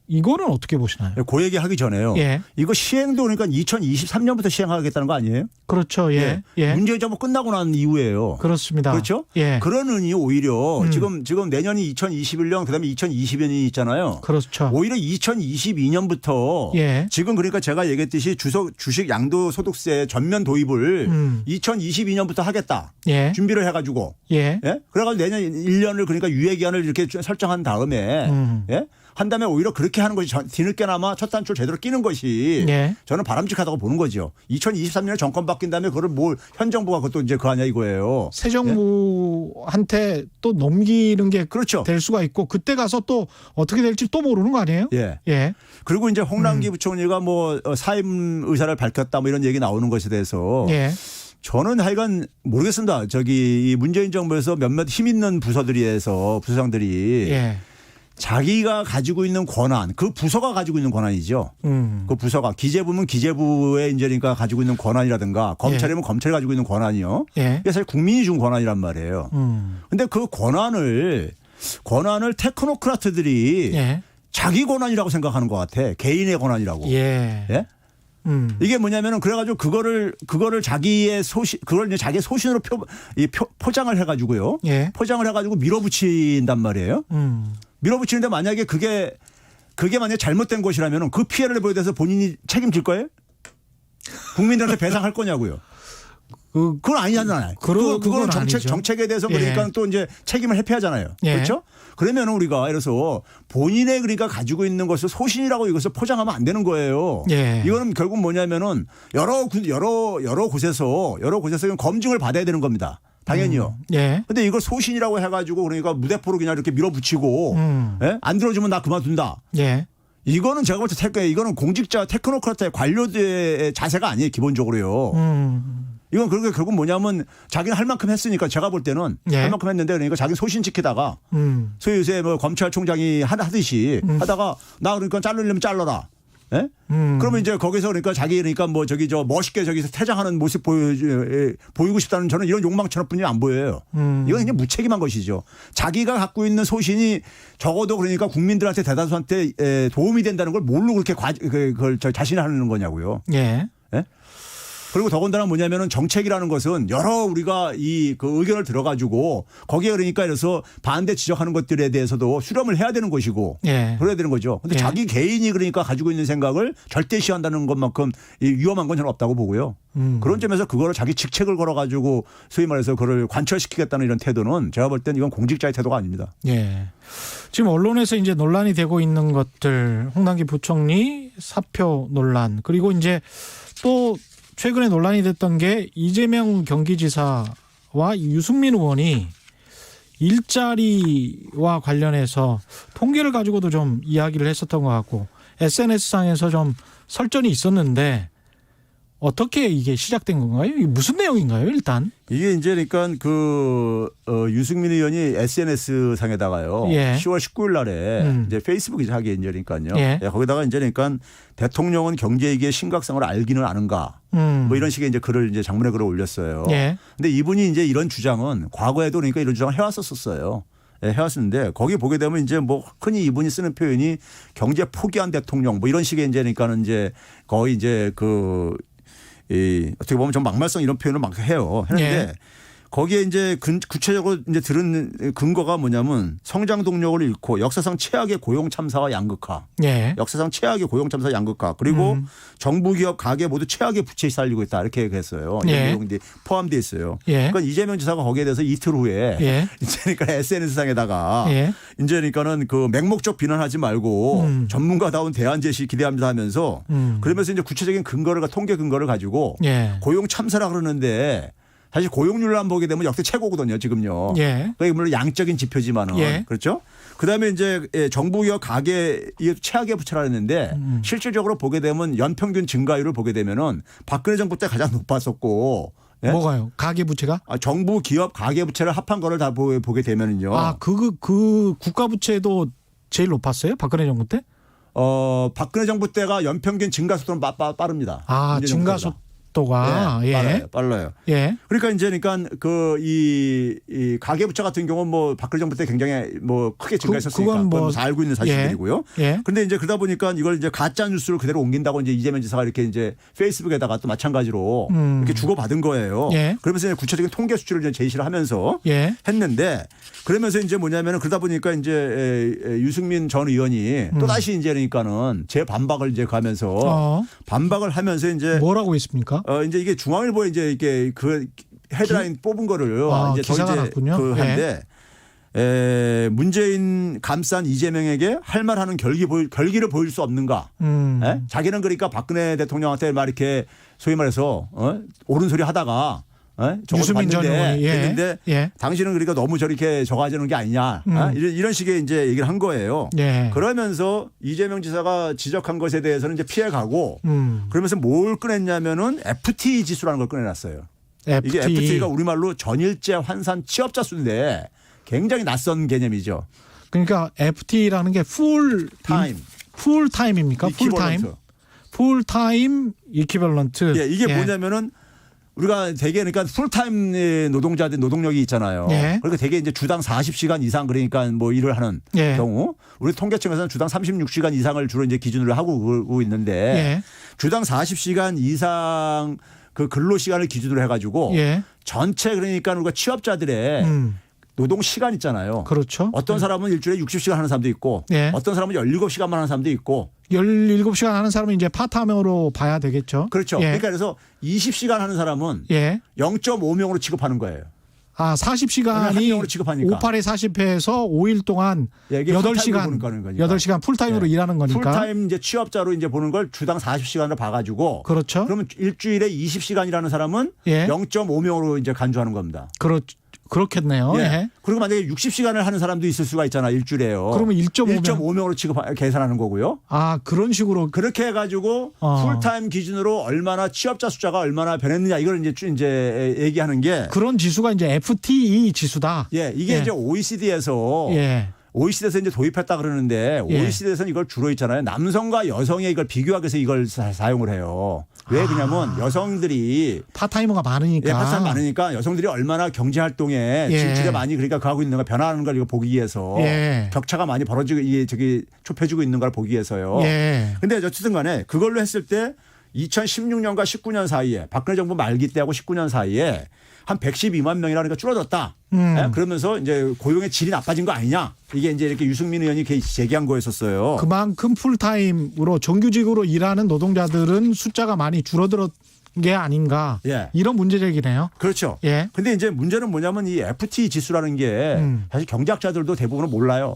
이거는 어떻게 보시나요? 그 얘기 하기 전에요. 예. 이거 시행도 그러니까 2023년부터 시행하겠다는 거 아니에요? 그렇죠. 예. 예. 문재인 정부 끝나고 난 이후에요. 그렇습니다. 그렇죠? 예. 그러느니 오히려 지금 내년이 2021년 그다음에 2020년이 있잖아요. 그렇죠. 오히려 2022년부터 예. 지금 그러니까 제가 얘기했듯이 주식 양도소득세 전면 도입을 2022년부터 하겠다. 예. 준비를 해가지고. 예. 예? 그래가지고 내년 1년을 그러니까 유예기한을 이렇게 설정한 다음에 예? 한 다음에 오히려 그렇게 하는 것이 뒤늦게나마 첫 단추를 제대로 끼는 것이 예. 저는 바람직하다고 보는 거죠. 2023년에 정권 바뀐 다음에 그걸 현 정부가 그것도 이제 그 아니야 이거예요. 새 정부한테 또 넘기는 게 그렇죠. 될 수가 있고 그때 가서 또 어떻게 될지 또 모르는 거 아니에요? 예. 예. 그리고 이제 홍남기 부총리가 뭐 사임 의사를 밝혔다 뭐 이런 얘기 나오는 것에 대해서 예. 저는 하여간 모르겠습니다. 이 문재인 정부에서 몇몇 힘 있는 부서상들이 예. 자기가 가지고 있는 권한, 그 부서가 가지고 있는 권한이죠. 그 부서가 기재부면 기재부의 이제 그러니까 가지고 있는 권한이라든가 검찰이면 검찰이 가지고 있는 권한이요. 예. 이게 사실 국민이 준 권한이란 말이에요. 근데 그 권한을 테크노크라트들이 예. 자기 권한이라고 생각하는 것 같아. 개인의 권한이라고. 예. 예? 이게 뭐냐면은 그래가지고 그거를 자기의 그걸 이제 자기의 소신으로 포장을 해가지고요. 예. 포장을 해가지고 밀어붙인단 말이에요. 밀어붙이는데 만약에 그게 만약에 잘못된 것이라면 그 피해를 보여서 본인이 책임질 거예요? 국민들한테 배상할 거냐고요. 그건 아니잖아요. 그거는 정책에 대해서 그러니까 예. 또 이제 책임을 회피하잖아요. 예. 그렇죠? 그러면 우리가 예를 들어서 본인의 그러니까 가지고 있는 것을 소신이라고 이것을 포장하면 안 되는 거예요. 예. 이거는 결국 뭐냐면은 여러 곳에서 검증을 받아야 되는 겁니다. 당연히요. 예. 근데 이걸 소신이라고 해가지고 그러니까 무대포로 그냥 이렇게 밀어붙이고 예? 안 들어주면 나 그만둔다. 예. 이거는 제가 볼 때 이거는 공직자 테크노크라트의 관료들의 자세가 아니에요. 기본적으로요. 이건 그렇게 결국 뭐냐면 자기는 할 만큼 했으니까 제가 볼 때는 예. 할 만큼 했는데 그러니까 자기 소신 지키다가 소위 요새 뭐 검찰총장이 하듯이 하다가 나 그러니까 자르려면 잘라라. 예? 그러면 이제 거기서 그러니까 자기 그러니까 뭐 멋있게 저기서 퇴장하는 모습 보이고 싶다는 저는 이런 욕망처럼뿐이 안 보여요. 이건 그냥 무책임한 것이죠. 자기가 갖고 있는 소신이 적어도 그러니까 국민들한테 대다수한테 도움이 된다는 걸 뭘로 그렇게 그걸 자신이 하는 거냐고요. 예. 예? 그리고 더군다나 뭐냐면은 정책이라는 것은 여러 우리가 이 그 의견을 들어가지고 거기에 그러니까 그래서 반대 지적하는 것들에 대해서도 수렴을 해야 되는 것이고 예. 그래야 되는 거죠. 근데 예. 자기 개인이 그러니까 가지고 있는 생각을 절대시한다는 것만큼 이 위험한 건 저는 없다고 보고요. 그런 점에서 그거를 자기 직책을 걸어가지고 소위 말해서 그걸 관철시키겠다는 이런 태도는 제가 볼 때는 이건 공직자의 태도가 아닙니다. 예. 지금 언론에서 이제 논란이 되고 있는 것들, 홍남기 부총리 사표 논란, 그리고 이제 또 최근에 논란이 됐던 게 이재명 경기지사와 유승민 의원이 일자리와 관련해서 통계를 가지고도 좀 이야기를 했었던 것 같고 SNS상에서 좀 설전이 있었는데 어떻게 이게 시작된 건가요? 이게 무슨 내용인가요, 일단? 이게 이제 그러니까 유승민 의원이 SNS 상에다가요. 예. 10월 19일 날에 이제 페이스북에 하게 이제 그러니까요. 예. 예, 거기다가 이제 그러니까 대통령은 경제 위기의 심각성을 알기는 아는가. 뭐 이런 식의 이제 글을 이제 장문의 글을 올렸어요. 예. 근데 이분이 이제 이런 주장은 과거에도 그러니까 이런 주장을 해왔었어요. 예, 해왔었는데 거기 보게 되면 이제 뭐 흔히 이분이 쓰는 표현이 경제 포기한 대통령 뭐 이런 식의 이제 그러니까는 이제 거의 이제 어떻게 보면 좀 막말성 이런 표현을 막 해요. 했는데 예. 거기에 이제 구체적으로 이제 들은 근거가 뭐냐면 성장 동력을 잃고 역사상 최악의 고용 참사와 양극화. 예. 역사상 최악의 고용 참사 양극화. 그리고 정부 기업 가계 모두 최악의 부채에 시달리고 있다. 이렇게 얘기했어요. 예. 이런 내용이 포함되어 있어요. 예. 그러니까 이재명 지사가 거기에 대해서 이틀 후에 예. 이제 그러니까 SNS상에다가 예. 이제 그러니까는 그 맹목적 비난하지 말고 전문가다운 대안 제시 기대합니다 하면서 그러면서 이제 구체적인 근거를 통계 근거를 가지고 예. 고용 참사라 그러는데 사실 고용률만 보게 되면 역대 최고거든요, 지금요. 예. 그게 물론 양적인 지표지만은 예. 그렇죠. 그다음에 이제 정부 기업 가계 이 최악의 부채라 했는데 실질적으로 보게 되면 연평균 증가율을 보게 되면은 박근혜 정부 때 가장 높았었고. 예? 뭐가요? 가계 부채가? 정부 기업 가계 부채를 합한 거를 다 보게 되면은요. 그 국가 부채도 제일 높았어요? 박근혜 정부 때? 박근혜 정부 때가 연평균 증가 속도는 빠릅니다. 증가 속도가 예. 빨라요. 예. 그러니까 이제 그러니까 이 가계부채 같은 경우는 뭐 박근혜 정부 때 굉장히 뭐 크게 증가했었으니까 그건 뭐 다 알고 있는 사실들이고요. 예. 그런데 이제 그러다 보니까 이걸 이제 가짜 뉴스를 그대로 옮긴다고 이제 이재명 지사가 이렇게 이제 페이스북에다가 또 마찬가지로 이렇게 주고받은 거예요. 예. 그러면서 이제 구체적인 통계 수치를 이제 제시를 하면서 예. 했는데 그러면서 이제 뭐냐면은 그러다 보니까 이제 유승민 전 의원이 또 다시 이제 그러니까는 재 반박을 이제 가면서 반박을 하면서 이제 뭐라고 했습니까? 이제 이게 중앙일보에 이제 이게 그 헤드라인 뽑은 거를 이제 기사가 났군요. 한데 문재인 감싼 이재명에게 할 말하는 결기를 보일 수 없는가? 예? 자기는 그러니까 박근혜 대통령한테 막 이렇게 소위 말해서 옳은 소리 하다가 유승민 전 의원이 했는데 예. 당신은 그러니까 너무 저렇게 저가지는 게 아니냐 이런 식의 이제 얘기를 한 거예요. 예. 그러면서 이재명 지사가 지적한 것에 대해서는 이제 피해가고 그러면서 뭘 꺼냈냐면은 FT 지수라는 걸 꺼내놨어요. 이게 FT가 우리말로 전일제 환산 취업자 수인데 굉장히 낯선 개념이죠. 그러니까 FT라는 게 풀타임입니까? 풀타임 이퀴벌런트. 예, 이게 뭐냐면은 우리가 되게 그러니까 풀타임 노동자들 노동력이 있잖아요. 예. 그러니까 되게 이제 주당 40시간 이상 그러니까 뭐 일을 하는 예. 경우 우리 통계청에서는 주당 36시간 이상을 주로 이제 기준으로 하고 있는데 예. 주당 40시간 이상 그 근로 시간을 기준으로 해가지고 예. 전체 그러니까 우리가 취업자들의 노동 시간 있잖아요. 그렇죠. 어떤 사람은 일주일에 60시간 하는 사람도 있고 예. 어떤 사람은 17시간만 하는 사람도 있고 17시간 하는 사람은 이제 파타임으로 봐야 되겠죠. 그렇죠. 예. 그러니까 그래서 20시간 하는 사람은 예. 0.5명으로 취급하는 거예요. 40시간이 한 명으로 취급하니까. 58에 40회에서 5일 동안 예, 이게 8시간 보는 거니까. 8시간 풀타임으로 일하는 거니까. 풀타임 이제 취업자로 이제 보는 걸 주당 40시간을 봐가지고. 그렇죠. 그러면 일주일에 20시간이라는 사람은 예. 0.5명으로 이제 간주하는 겁니다. 그렇겠네요. 예. 예. 그리고 만약에 60시간을 하는 사람도 있을 수가 있잖아 일주일에요. 그러면 1.5명으로 계산하는 거고요. 그런 식으로 그렇게 해가지고 풀타임 기준으로 얼마나 취업자 숫자가 얼마나 변했느냐 이걸 이제 얘기하는 게 그런 지수가 이제 FTE 지수다. 예, 이게 예. 이제 OECD에서 예. OECD에서 이제 도입했다 그러는데 예. OECD에서는 이걸 주로 있잖아요. 남성과 여성의 이걸 비교하기 위해서 이걸 사용을 해요. 왜 그러냐면 여성들이 파타이머가 많으니까. 예, 파타임 많으니까 여성들이 얼마나 경제 활동에 예. 질질에 많이 그러니까 가고 있는 걸 변화하는 걸 이거 보기 위해서 예. 격차가 많이 벌어지고 이게 좁혀지고 있는 걸 보기 위해서요. 예. 근데 어쨌든 간에 그걸로 했을 때 2016년과 19년 사이에 박근혜 정부 말기 때하고 19년 사이에 한 112만 명이라니까 줄어들었다. 예? 그러면서 이제 고용의 질이 나빠진 거 아니냐. 이게 이제 이렇게 유승민 의원이 제기한 거였었어요. 그만큼 풀타임으로 정규직으로 일하는 노동자들은 숫자가 많이 줄어들었 게 아닌가. 예. 이런 문제 제기네요. 그렇죠. 예. 근데 이제 문제는 뭐냐면 이 FT 지수라는 게 사실 경제학자들도 대부분은 몰라요.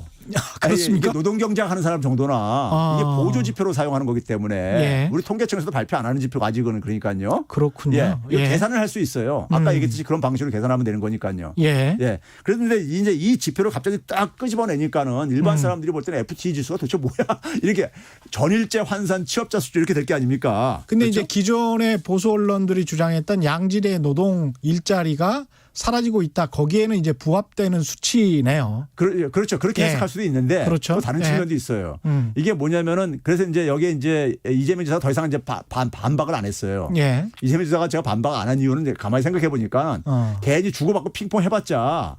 그렇습니까? 이게 노동경제학 하는 사람 정도나 이게 보조 지표로 사용하는 거기 때문에 예. 우리 통계청에서도 발표 안 하는 지표가 아직은 그러니까요. 그렇군요. 예. 이거 예. 계산을 할 수 있어요. 아까 얘기했듯이 그런 방식으로 계산하면 되는 거니까요. 예. 예. 그런데 이제 이 지표를 갑자기 딱 끄집어내니까는 일반 사람들이 볼 때는 FT 지수가 도대체 뭐야? 이렇게 전일제 환산 취업자 수준 이렇게 될 게 아닙니까? 근데 그렇죠? 이제 기존의 보수 언론들이 주장했던 양질의 노동 일자리가 사라지고 있다. 거기에는 이제 부합되는 수치네요. 그렇죠. 그렇게 예. 해석할 수도 있는데 그렇죠. 또 다른 예. 측면도 있어요. 음. 이게 뭐냐면은 그래서 이제 여기에 이제 이재명 지사가 더 이상 이제 반박을 안 했어요. 예. 이재명 지사가 제가 반박 안 한 이유는 이제 가만히 생각해 보니까 괜히 주고받고 핑퐁 해봤자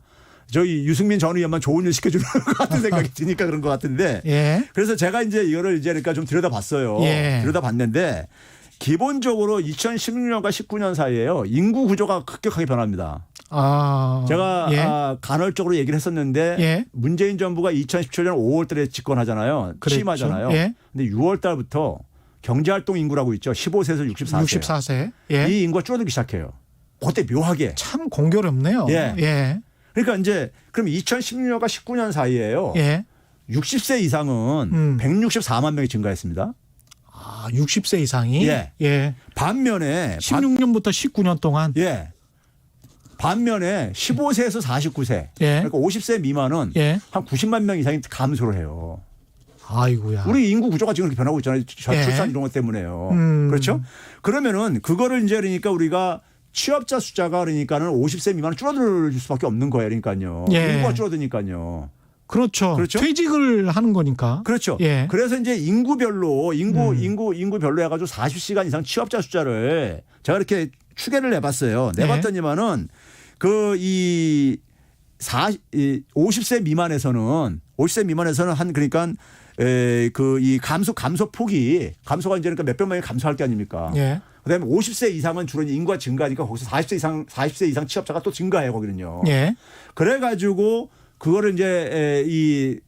저희 유승민 전 의원만 좋은 일 시켜주는 것 같은 생각이 드니까 그런 것 같은데. 예. 그래서 제가 이제 이거를 이제 그러니까 좀 들여다봤어요. 예. 들여다봤는데 기본적으로 2016년과 19년 사이에요. 인구 구조가 급격하게 변합니다. 아. 제가 예. 간헐적으로 얘기를 했었는데 예. 문재인 정부가 2017년 5월 달에 집권하잖아요. 그랬죠. 취임하잖아요. 예. 근데 6월 달부터 경제활동 인구라고 있죠. 15세에서 64세. 64세. 예. 이 인구가 줄어들기 시작해요. 그때 묘하게. 참 공교롭네요. 예. 예. 그러니까 이제 그럼 2016년과 19년 사이에요. 예. 60세 이상은 164만 명이 증가했습니다. 아, 60세 이상이 예. 예. 반면에 16년부터 19년 동안 예. 반면에 15세에서 49세. 예. 그러니까 50세 미만은 예. 한 90만 명 이상이 감소를 해요. 아이고야. 우리 인구 구조가 지금 이렇게 변하고 있잖아요. 예. 출산 이런 것 때문에요. 음. 그렇죠? 그러면은 그거를 이제 그러니까 우리가 취업자 숫자가 그러니까는 50세 미만은 줄어들 수밖에 없는 거예요. 그러니까요. 예. 인구가 줄어드니까요. 그렇죠. 그렇죠? 퇴직을 하는 거니까. 그렇죠. 예. 그래서 이제 인구별로 인구별로 해가지고 40시간 이상 취업자 숫자를 제가 이렇게 추계를 해봤어요. 내봤더니만은 그 이 50세 미만에서는 한 그러니까 그 이 감소 폭이 감소가 이제 그러니까 몇백 명이 감소할 게 아닙니까? 예. 그다음에 50세 이상은 주로 인구가 증가하니까 거기서 40세 이상 취업자가 또 증가해요 거기는요. 예. 그래가지고 그거를 이제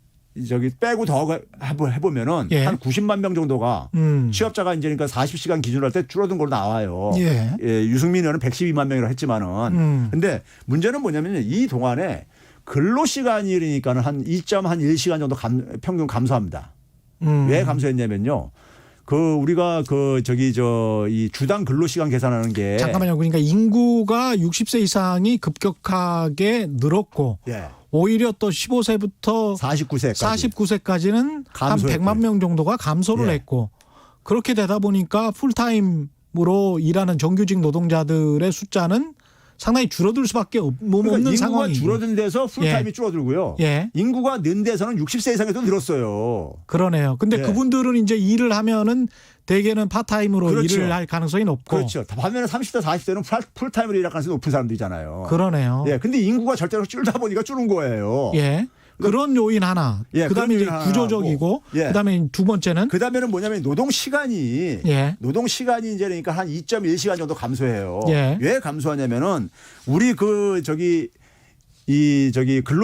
저기 빼고 더 해보면은 예. 한 90만 명 정도가 취업자가 이제 그러니까 40시간 기준으로 할 때 줄어든 걸로 나와요. 예. 유승민 의원은 112만 명이라고 했지만은 근데 문제는 뭐냐면 이 동안에 근로 시간이 그러니까는 한 2.1시간 정도 평균 감소합니다. 왜 감소했냐면요. 우리가 이 주당 근로 시간 계산하는 게 잠깐만요. 그러니까 인구가 60세 이상이 급격하게 늘었고 예. 오히려 또 15세부터 49세까지는 한 감소했고요. 100만 명 정도가 감소를 예. 했고 그렇게 되다 보니까 풀타임으로 일하는 정규직 노동자들의 숫자는 상당히 줄어들 수밖에 없는 그러니까 인구가 상황이죠. 줄어든 데서 풀타임이 줄어들고요. 예. 인구가 는 데서는 60세 이상에도 늘었어요. 그러네요. 근데 예. 그분들은 이제 일을 하면은 대개는 파타임으로 그렇죠. 일을 할 가능성이 높고. 그렇죠. 반면에 30대 40대는 풀타임으로 일할 가능성이 높은 사람들이잖아요. 그러네요. 예. 근데 인구가 절대로 줄다 보니까 줄은 거예요. 예. 그런 요인 하나. 예, 그다음에 그런 이제 요인 하나 구조적이고. 하고. 예. 그다음에 두 번째는 그다음에는 뭐냐면 노동 시간이 예. 이제 그러니까 한 2.1시간 정도 감소해요. 예. 왜 감소하냐면은 우리 근로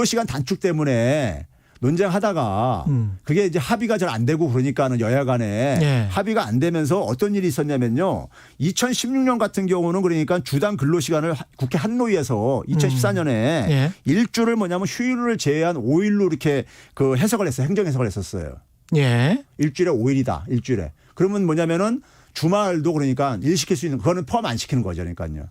시간 단축 때문에 논쟁하다가 그게 이제 합의가 잘 안 되고 그러니까는 여야 간에 예. 합의가 안 되면서 어떤 일이 있었냐면요. 2016년 같은 경우는 그러니까 주당 근로 시간을 국회 한노위에서 2014년에 예. 일주를 뭐냐면 휴일을 제외한 5일로 이렇게 해석을 했어요. 행정 해석을 했었어요. 예. 일주일에 5일이다. 일주일에. 그러면 뭐냐면은 주말도 그러니까 일 시킬 수 있는 그거는 포함 안 시키는 거죠. 그러니까요.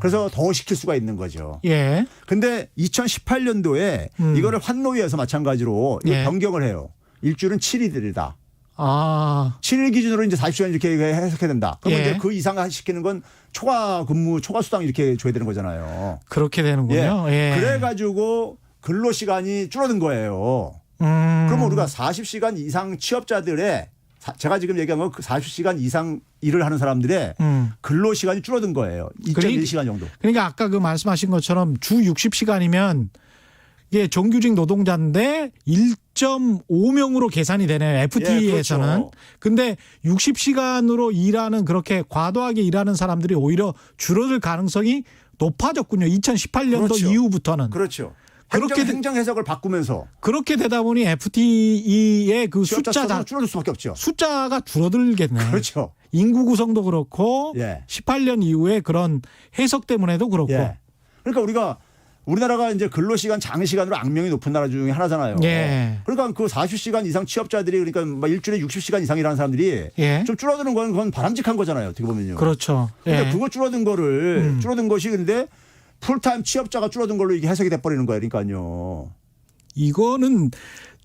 그래서 더 시킬 수가 있는 거죠. 예. 근데 2018년도에 이거를 환노위에서 마찬가지로 이거 예. 변경을 해요. 일주일은 7일이다. 아. 7일 기준으로 이제 40시간 이렇게 해석해야 된다. 그러면 예. 이제 그 이상 시키는 건 초과 근무, 초과 수당 이렇게 줘야 되는 거잖아요. 그렇게 되는군요. 예. 그래가지고 근로 시간이 줄어든 거예요. 그러면 우리가 40시간 이상 취업자들의 제가 지금 얘기한 건 40시간 이상 일을 하는 사람들의 근로 시간이 줄어든 거예요. 2.1시간 정도. 그러니까 아까 그 말씀하신 것처럼 주 60시간이면 이게 정규직 노동자인데 1.5명으로 계산이 되네요. FT에서는. 그렇죠. 근데 60시간으로 일하는 그렇게 과도하게 일하는 사람들이 오히려 줄어들 가능성이 높아졌군요. 2018년도 그렇죠. 이후부터는. 그렇죠. 그렇게 행정 해석을 바꾸면서 그렇게 되다 보니 FTE의 그 취업자 숫자 수가 줄어들 수밖에 없죠. 숫자가 줄어들겠네. 그렇죠. 인구 구성도 그렇고 예. 18년 이후에 그런 해석 때문에도 그렇고. 예. 그러니까 우리나라가 이제 근로시간 장시간으로 악명이 높은 나라 중에 하나잖아요. 예. 그러니까 그 40시간 이상 취업자들이 그러니까 막 일주일에 60시간 이상 일하는 사람들이 예. 좀 줄어드는 건 그건 바람직한 거잖아요. 어떻게 보면요. 그렇죠. 근데 예. 그거 줄어든 것이 근데 풀타임 취업자가 줄어든 걸로 이게 해석이 돼버리는 거예요. 그러니까요. 이거는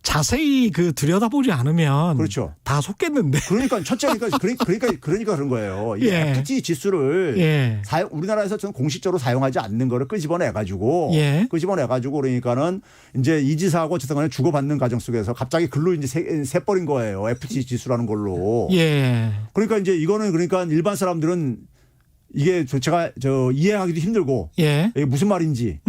자세히 그 들여다보지 않으면 그렇죠. 다 속겠는데. 그러니까 첫째니까 그러니까 그런 거예요. 이 예. FT 지수를 예. 우리나라에서 좀 공식적으로 사용하지 않는 거를 끄집어내 가지고 예. 그러니까는 이제 이지사하고 어쨌든 간에 주고받는 과정 속에서 갑자기 글로 이제 새버린 거예요. FT 지수라는 걸로. 예. 그러니까 이제 이거는 그러니까 일반 사람들은 이게 제가 이해하기도 힘들고 예. 이게 무슨 말인지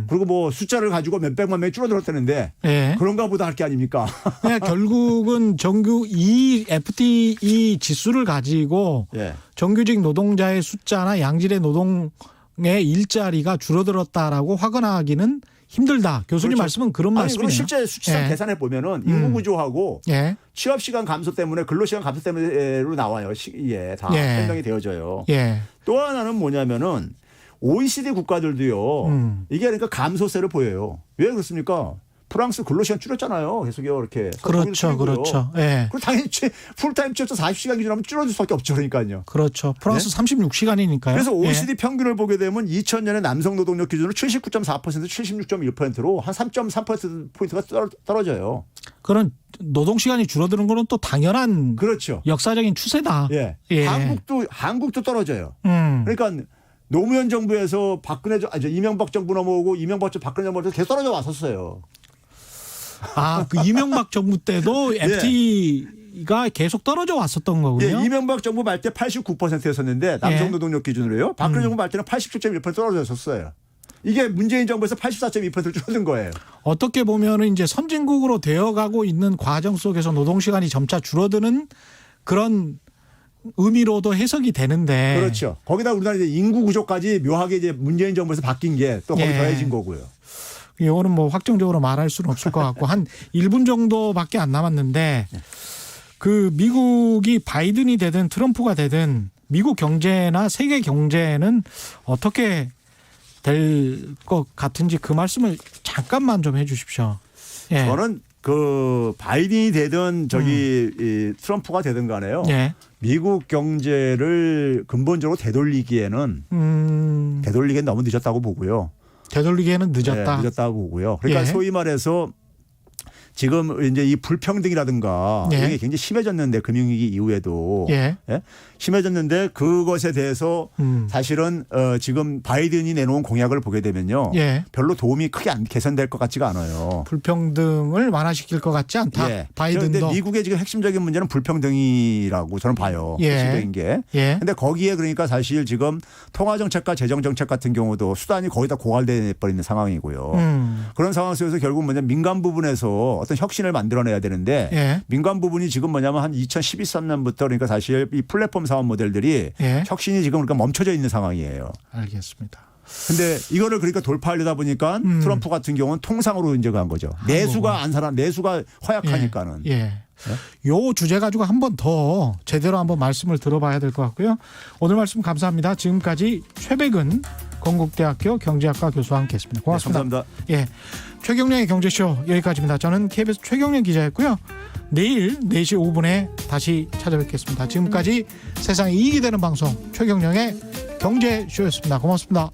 그리고 뭐 숫자를 가지고 몇백만 명이 줄어들었다는데 예. 그런가 보다 할 게 아닙니까? 그러니까 결국은 이 FTE 지수를 가지고 예. 정규직 노동자의 숫자나 양질의 노동의 일자리가 줄어들었다라고 확언하기는 힘들다. 교수님 그렇죠. 말씀은 그런 아니, 말씀이네요. 실제 수치상 예. 계산해 보면은 인구 구조하고 예. 취업 시간 감소 때문에 근로 시간 감소 때문에로 나와요. 시기에 다 예. 설명이 되어져요. 예. 또 하나는 뭐냐면은 OECD 국가들도요. 이게 그러니까 감소세를 보여요. 왜 그렇습니까? 프랑스 근로 시간 줄였잖아요. 계속요 이렇게. 그렇죠. 그렇죠. 예. 그럼 당연히 풀타임 취업자 40시간 기준하면 줄어들 수밖에 없죠. 그러니까요. 그렇죠. 프랑스 36시간이니까요. 그래서 OECD 평균을 보게 되면 2000년에 남성 노동력 기준으로 79.4% 76.1%로 한 3.3%포인트가 떨어져요. 그런 노동 시간이 줄어드는 거는 또 당연한 그렇죠. 역사적인 추세다. 예. 예. 한국도 떨어져요. 그러니까 노무현 정부에서 이명박 정부 넘어오고 이명박 정부 박근혜 정부에서 계속 떨어져 왔었어요. 그 이명박 정부 때도 예. FT가 계속 떨어져 왔었던 거군요. 예, 이명박 정부 말 때 89%였었는데 남성 예. 노동력 기준으로요. 박근혜 정부 말 때는 87.1% 떨어졌었어요. 이게 문재인 정부에서 84.2% 줄어든 거예요. 어떻게 보면은 이제 선진국으로 되어가고 있는 과정 속에서 노동 시간이 점차 줄어드는 그런 의미로도 해석이 되는데. 그렇죠. 거기다 우리나라 이제 인구 구조까지 묘하게 이제 문재인 정부에서 바뀐 게 또 거기 예. 더해진 거고요. 이거는 뭐 확정적으로 말할 수는 없을 것 같고 한 1분 정도밖에 안 남았는데 그 미국이 바이든이 되든 트럼프가 되든 미국 경제나 세계 경제는 어떻게 될 것 같은지 그 말씀을 잠깐만 좀 해 주십시오. 예. 저는 그 바이든이 되든 이 트럼프가 되든 간에요. 예. 미국 경제를 근본적으로 되돌리기에는 너무 늦었다고 보고요. 되돌리기에는 늦었다. 네, 늦었다고 보고요. 그러니까 예. 소위 말해서 지금 이제 이 불평등이라든가 예. 이게 굉장히 심해졌는데 금융위기 이후에도 예. 예? 심해졌는데 그것에 대해서 사실은 지금 바이든이 내놓은 공약을 보게 되면요. 예. 별로 도움이 크게 개선될 것 같지가 않아요. 불평등을 완화시킬 것 같지 않다. 예. 바이든도. 그런데 미국의 지금 핵심적인 문제는 불평등이라고 저는 봐요. 예. 핵심적인 게. 예. 근데 거기에 그러니까 사실 지금 통화정책과 재정정책 같은 경우도 수단이 거의 다 고갈돼 버리는 상황이고요. 그런 상황 속에서 결국 민간 부분에서 어떤 혁신을 만들어내야 되는데 예. 민간 부분이 지금 뭐냐면 한 2012~13년부터 그러니까 사실 이 플랫폼 사업 모델들이 예. 혁신이 지금 그러니까 멈춰져 있는 상황이에요. 알겠습니다. 근데 이거를 그러니까 돌파하려다 보니까 트럼프 같은 경우는 통상으로 이제 간 거죠. 내수가 허약하니까는. 예. 요 주제 가지고 한 번 더 제대로 한번 말씀을 들어봐야 될 것 같고요. 오늘 말씀 감사합니다. 지금까지 최백은 건국대학교 경제학과 교수와 함께했습니다. 고맙습니다. 네, 감사합니다. 예, 최경영의 경제쇼 여기까지입니다. 저는 KBS 최경영 기자였고요. 내일 4시 5분에 다시 찾아뵙겠습니다. 지금까지 세상에 이익이 되는 방송 최경영의 경제쇼였습니다. 고맙습니다.